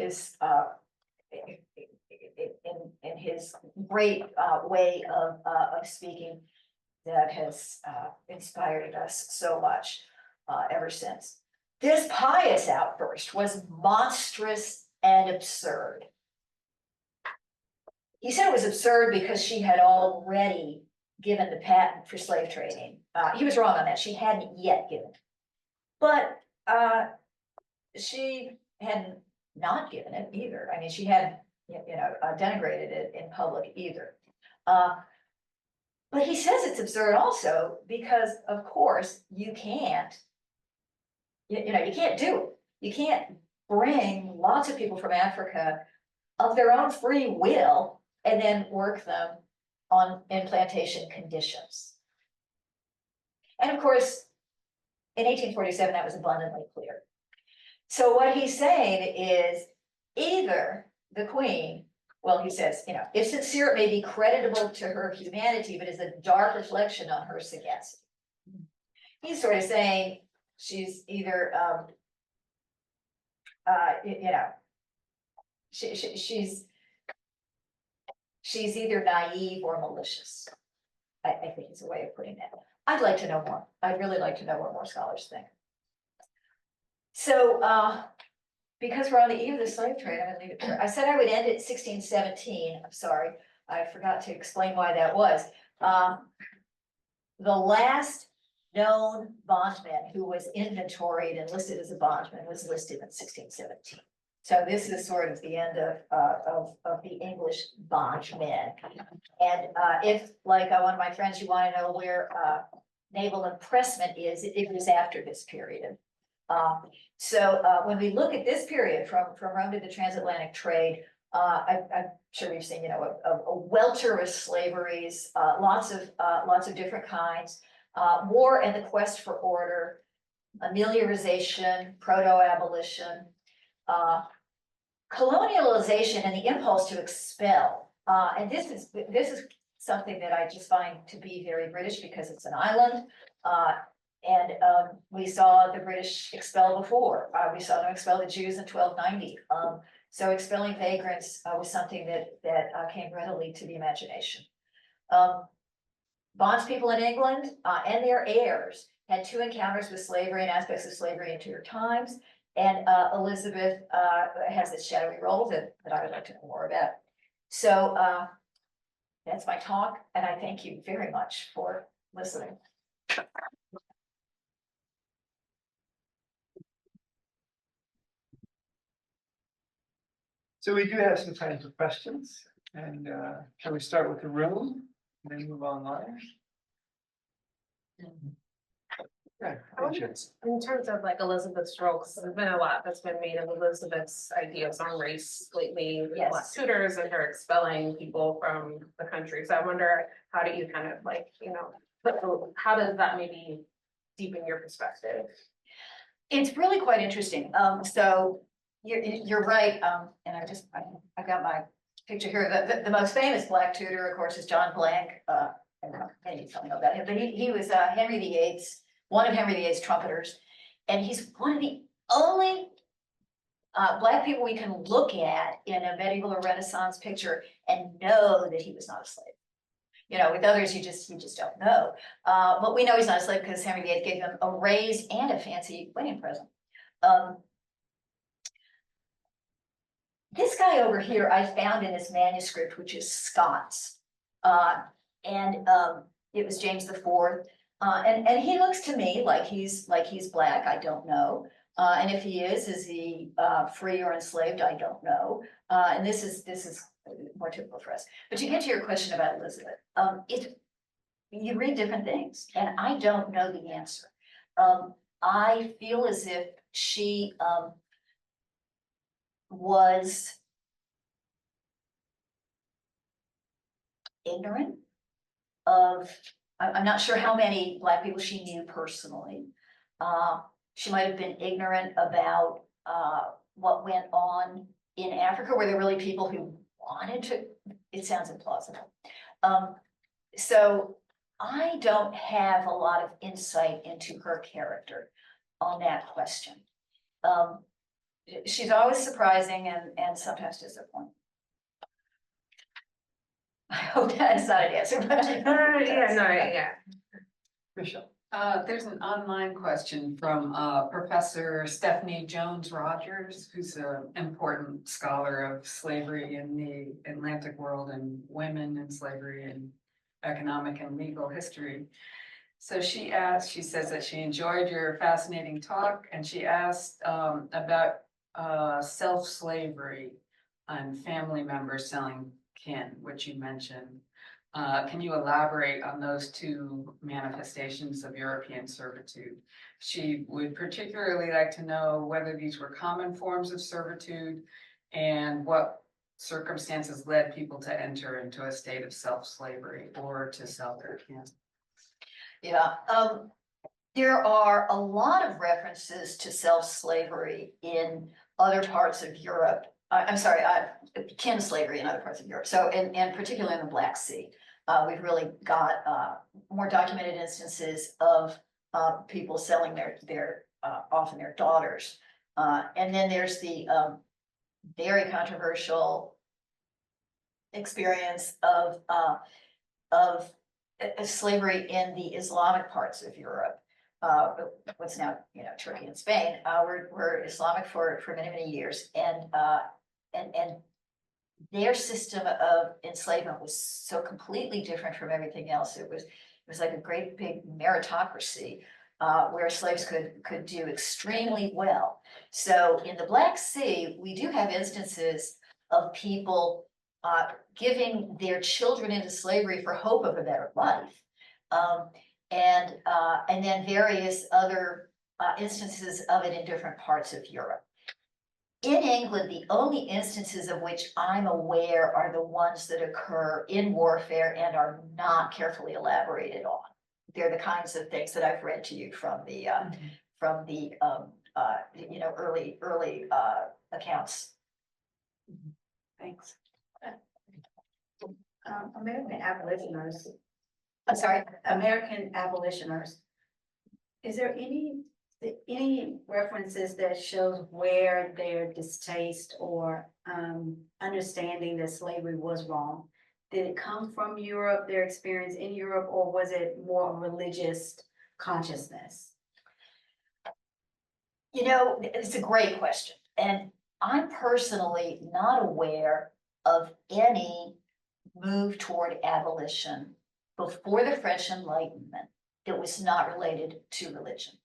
his great way of speaking that has inspired us so much ever since. This pious outburst was monstrous and absurd. He said it was absurd because she had already given the patent for slave trading. He was wrong on that. She hadn't yet given it. But she hadn't not given it either. I mean, she hadn't, denigrated it in public either. But he says it's absurd also because, of course, you can't, you can't do it. You can't bring lots of people from Africa of their own free will and then work them in plantation conditions. And of course, in 1847, that was abundantly clear. So what he's saying is either the Queen, well, he says, if sincere, it may be creditable to her humanity, but is a dark reflection on her sagacity. He's sort of saying she's either, she's either naive or malicious. I think it's a way of putting that. I'd like to know more. I'd really like to know what more scholars think. So, because we're on the eve of the slave trade, I'm going to leave it there. I said I would end at 1617. I'm sorry, I forgot to explain why that was. The last known bondman who was inventoried and listed as a bondman was listed in 1617. So this is sort of the end of the English bondmen. And if, like one of my friends, you want to know where naval impressment is, it was after this period. So when we look at this period from Rome to the transatlantic trade, I'm sure we've seen, a welter of slaveries, lots of different kinds, war and the quest for order, ameliorization, proto-abolition, colonialization and the impulse to expel. And this is something that I just find to be very British because it's an island. And we saw the British expel before. We saw them expel the Jews in 1290. So expelling vagrants was something that came readily to the imagination. Bondspeople in England and their heirs had 2 encounters with slavery and aspects of slavery in tudor times. And Elizabeth has this shadowy role that I would like to know more about. So that's my talk, and I thank you very much for listening. So we do have some time for questions, and shall we start with the room and then move online? Yeah, In terms of like Elizabeth's roles, there's been a lot that's been made of Elizabeth's ideas on race lately, with Yes. Black tutors and her expelling people from the country. So I wonder, how do you kind of like, how does that maybe deepen your perspective? It's really quite interesting. So you're right. And I got my picture here. The most famous Black tutor, of course, is John Blank. And many of you probably know about him, but he was Henry VIII's, one of Henry VIII's trumpeters, and he's one of the only Black people we can look at in a medieval or Renaissance picture and know that he was not a slave. With others, you just don't know. But we know he's not a slave because Henry VIII gave him a raise and a fancy wedding present. This guy over here I found in this manuscript, which is Scots. And it was James IV. And he looks to me like he's Black. I don't know. And if he is he free or enslaved? I don't know. And this is more typical for us. But to get to your question about Elizabeth, you read different things, and I don't know the answer. I feel as if she was ignorant of, I'm not sure how many Black people she knew personally. She might have been ignorant about what went on in Africa. Were there really people who wanted to? It sounds implausible. So I don't have a lot of insight into her character on that question. She's always surprising and sometimes disappointing. I hope that's not an answer, but Michelle. There's an online question from Professor Stephanie Jones-Rogers, who's an important scholar of slavery in the Atlantic world and women in slavery and economic and legal history. So she says that she enjoyed your fascinating talk, and she asked about self-slavery and family members selling kin, which you mentioned. Can you elaborate on those 2 manifestations of European servitude? She would particularly like to know whether these were common forms of servitude and what circumstances led people to enter into a state of self-slavery or to sell their kin. Yeah, there are a lot of references to self-slavery in other parts of Europe. I'm sorry, kin slavery in other parts of Europe. So, and particularly in the Black Sea, we've really got more documented instances of people selling their often their daughters. And then there's the very controversial experience of slavery in the Islamic parts of Europe. What's now, Turkey and Spain, were Islamic for many years, and their system of enslavement was so completely different from everything else. was like a great big meritocracy, where slaves could do extremely well. So in the Black Sea, we do have instances of people giving their children into slavery for hope of a better life. And then various other instances of it in different parts of Europe. In England, the only instances of which I'm aware are the ones that occur in warfare and are not carefully elaborated on. They're the kinds of things that I've read to you from the early accounts. Thanks. American abolitionists. I'm sorry. American abolitionists. Is there any references that shows where their distaste or understanding that slavery was wrong? Did it come from Europe, their experience in Europe, or was it more religious consciousness? You know, it's a great question. And I'm personally not aware of any move toward abolition before the French Enlightenment that was not related to religion.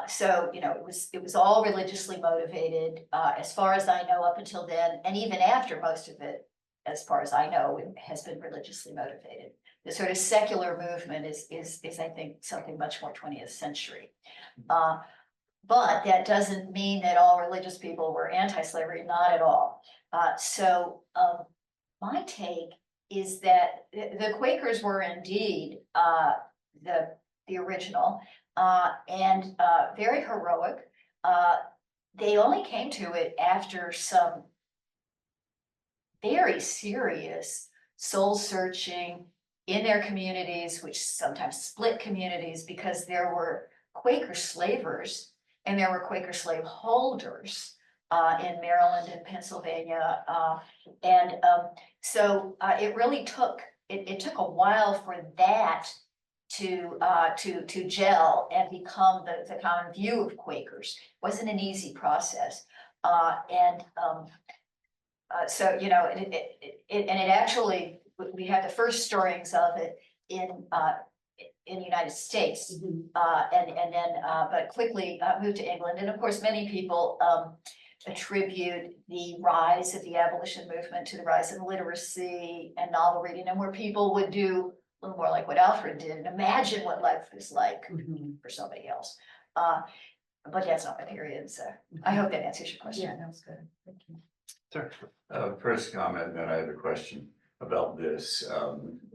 So, you know, it was all religiously motivated, as far as I know, up until then, and even after, most of it, as far as I know, it has been religiously motivated. The sort of secular movement is I think, something much more 20th century. But that doesn't mean that all religious people were anti-slavery, not at all. My take is that the Quakers were indeed the original and very heroic. They only came to it after some very serious soul searching in their communities, which sometimes split communities, because there were Quaker slavers and there were Quaker slave holders in Maryland and Pennsylvania. So it really took, it took a while for that to gel and become the common view of Quakers. It wasn't an easy process. So, you know, it actually, we have the first stirrings of it in the United States, and then but quickly moved to England. And of course, many people attribute the rise of the abolition movement to the rise of literacy and novel reading, and where people would do a little more like what Alfred did and imagine what life was like for somebody else. But that's not my period, so I hope that answers your question. Yeah, that was good. Thank you. Sure. First comment, then I have a question about this.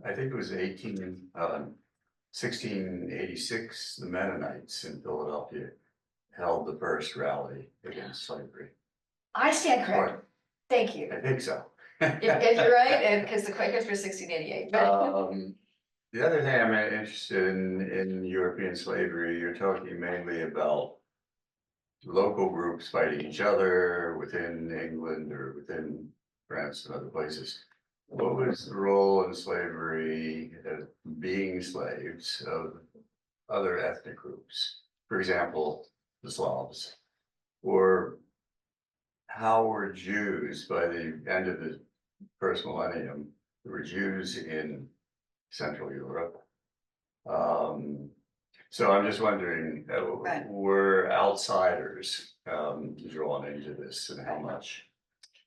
I think it was 1686, the Mennonites in Philadelphia held the first rally against slavery. I stand corrected. Thank you. I think so. If you're right, because the Quakers were 1688. The other thing I'm interested in European slavery, you're talking mainly about local groups fighting each other within England or within France and other places. What was the role in slavery as being slaves of other ethnic groups? For example, the Slavs. Or how were Jews, by the end of the first millennium, there were Jews in Central Europe. So I'm just wondering, Right. were outsiders drawn into this, and how much?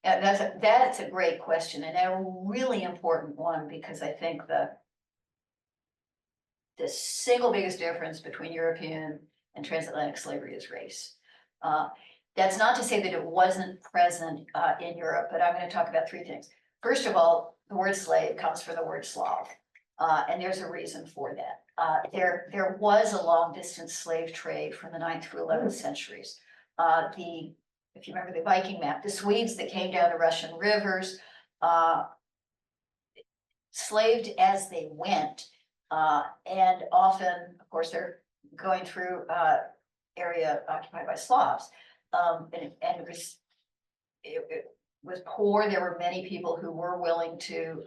Yeah, that's a great question, and a really important one, because I think the single biggest difference between European and transatlantic slavery is race. That's not to say that it wasn't present in Europe, but I'm going to talk about three things. First of all, the word slave comes from the word Slav, and there's a reason for that. There was a long distance slave trade from the 9th through 11th centuries. If you remember the Viking map, the Swedes that came down the Russian rivers slaved as they went, and often, of course, they're going through area occupied by Slavs, and it was poor. There were many people who were willing to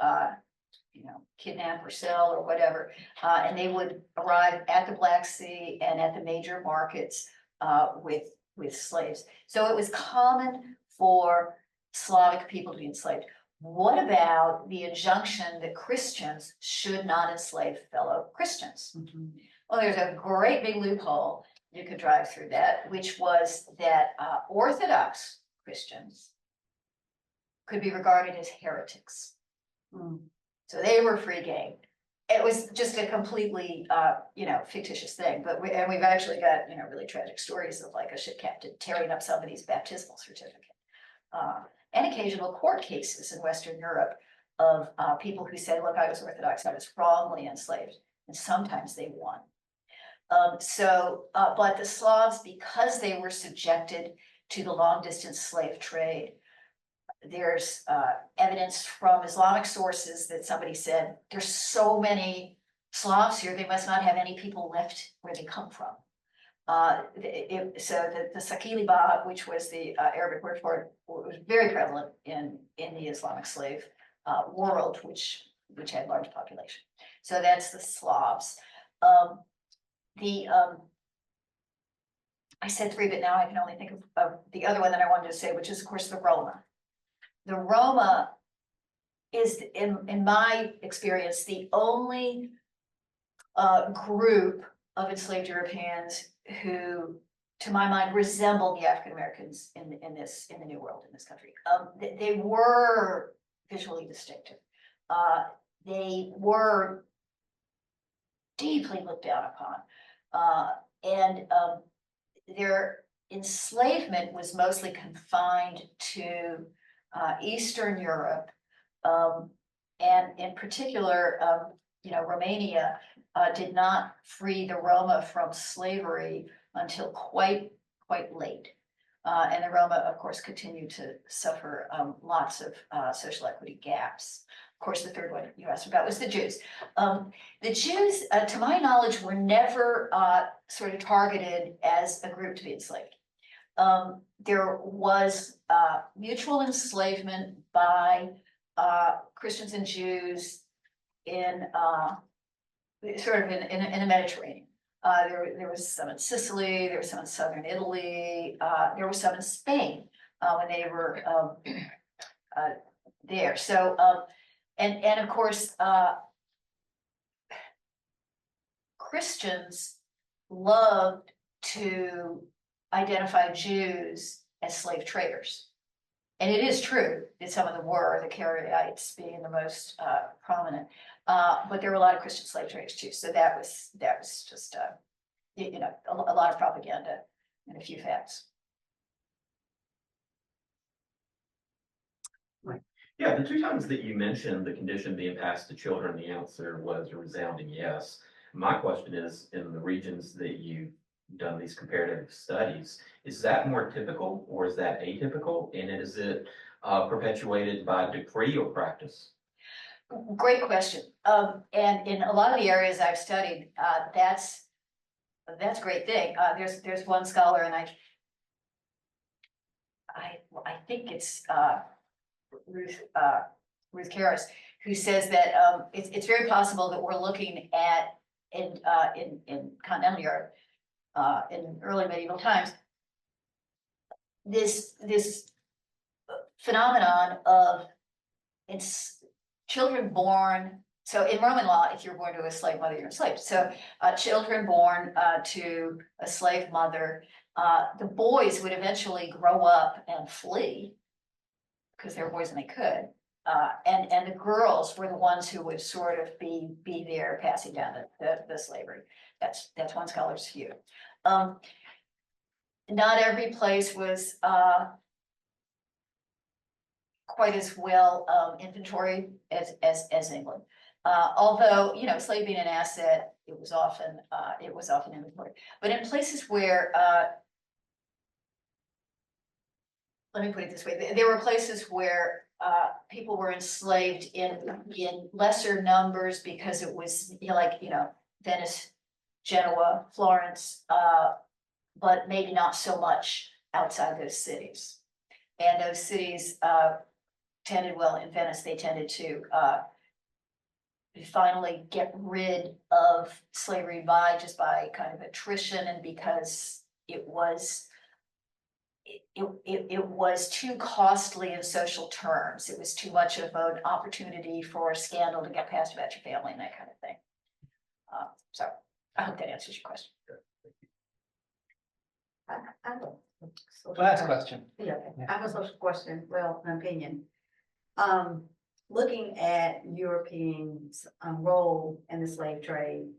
kidnap or sell or whatever, and they would arrive at the Black Sea and at the major markets with slaves. So it was common for Slavic people to be enslaved. what about the injunction that Christians should not enslave fellow Christians? Well, there's a great big loophole, you could drive through that, which was that Orthodox Christians could be regarded as heretics. So they were free game. It was just a completely, fictitious thing, but we've actually got, really tragic stories of like a ship captain tearing up somebody's baptismal certificate. And occasional court cases in Western Europe of people who say, look, I was Orthodox, I was wrongly enslaved, and sometimes they won. But the Slavs, because they were subjected to the long distance slave trade, there's evidence from Islamic sources that somebody said, there's so many Slavs here, they must not have any people left where they come from. So the sakiliba, which was the Arabic word for it, was very prevalent in the Islamic slave world, which had large population. So that's the Slavs. I said three, but now I can only think of the other one that I wanted to say, which is of course the Roma. The Roma is, in my experience, the only group of enslaved Europeans who, to my mind, resemble the African Americans in the New World, in this country. They were visually distinctive. They were deeply looked down upon, and their enslavement was mostly confined to Eastern Europe, and in particular, Romania did not free the Roma from slavery until quite late. And the Roma, of course, continued to suffer lots of social equity gaps. Of course, the third one you asked about was the Jews. The Jews, to my knowledge, were never sort of targeted as a group to be enslaved. There was mutual enslavement by Christians and Jews in sort of in the Mediterranean. There was some in Sicily, there was some in southern Italy, there was some in Spain when they were there. So, and of course, Christians loved to identify Jews as slave traders. And it is true that some of them were, the Caraites being the most prominent, but there were a lot of Christian slave traders too. So that was just a lot of propaganda and a few facts. Yeah, the two times that you mentioned the condition being passed to children, the answer was a resounding yes. My question is, in the regions that you've done these comparative studies, is that more typical or is that atypical? And is it perpetuated by decree or practice? Great question. And in a lot of the areas I've studied, that's a great thing. There's one scholar, and I think it's Ruth Karras, who says that it's very possible that we're looking at in continental Europe in early medieval times this phenomenon of children born. So in Roman law, if you're born to a slave mother, you're enslaved. So children born to a slave mother, the boys would eventually grow up and flee because they were boys and they could. And the girls were the ones who would sort of be there passing down the slavery. That's one scholar's view. Not every place was quite as well inventoried as England. Although, slave being an asset, it was often inventoried. But in places where, let me put it this way, there were places where people were enslaved in lesser numbers because it was Venice, Genoa, Florence, but maybe not so much outside those cities. And those cities tended, well, in Venice, they tended to finally get rid of slavery by kind of attrition, and because it was it was too costly in social terms. It was too much of an opportunity for scandal to get passed about your family and that kind of thing. So I hope that answers your question. I have a social Last question. Yeah, Yeah. I have a social question, well, an opinion. Looking at Europeans' role in the slave trade,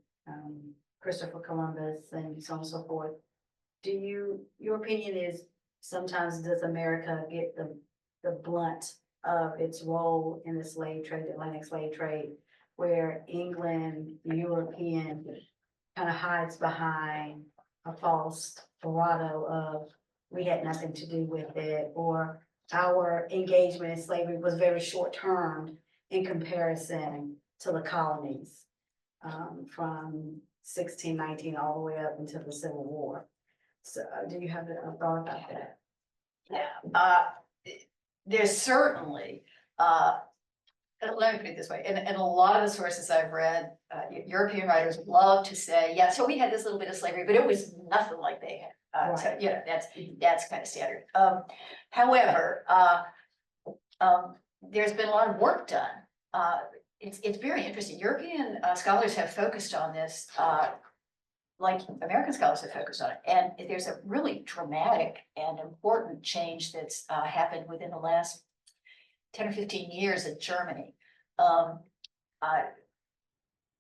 Christopher Columbus and so on and so forth. Your opinion is sometimes does America get the blunt of its role in the slave trade, the Atlantic slave trade, where England, the European kind of hides behind a false bravado of we had nothing to do with it, or our engagement in slavery was very short-term in comparison to the colonies from 1619 all the way up until the Civil War. So do you have a thought about that? Yeah, there's certainly, let me put it this way, in a lot of the sources I've read, European writers love to say, yeah, so we had this little bit of slavery, but it was nothing like they had. So, you know, that's kind of standard. However, there's been a lot of work done. It's very interesting. European scholars have focused on this, like American scholars have focused on it. And there's a really dramatic and important change that's happened within the last 10 or 15 years in Germany.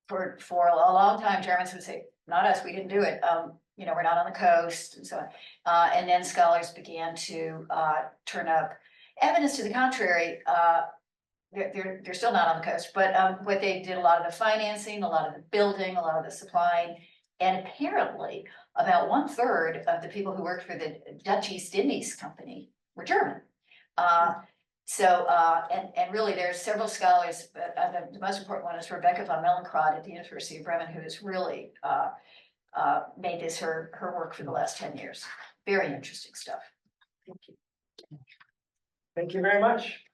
For a long time, Germans would say, not us, we didn't do it. You know, we're not on the coast and so on. And then scholars began to turn up evidence to the contrary. They're still not on the coast, but they did a lot of the financing, a lot of the building, a lot of the supplying. And apparently about 1/3 of the people who worked for the Dutch East Indies Company were German. And really there's several scholars, but the most important one is Rebecca von Mellencrot at the University of Bremen, who has really made this her work for the last 10 years. Very interesting stuff. Thank you very much.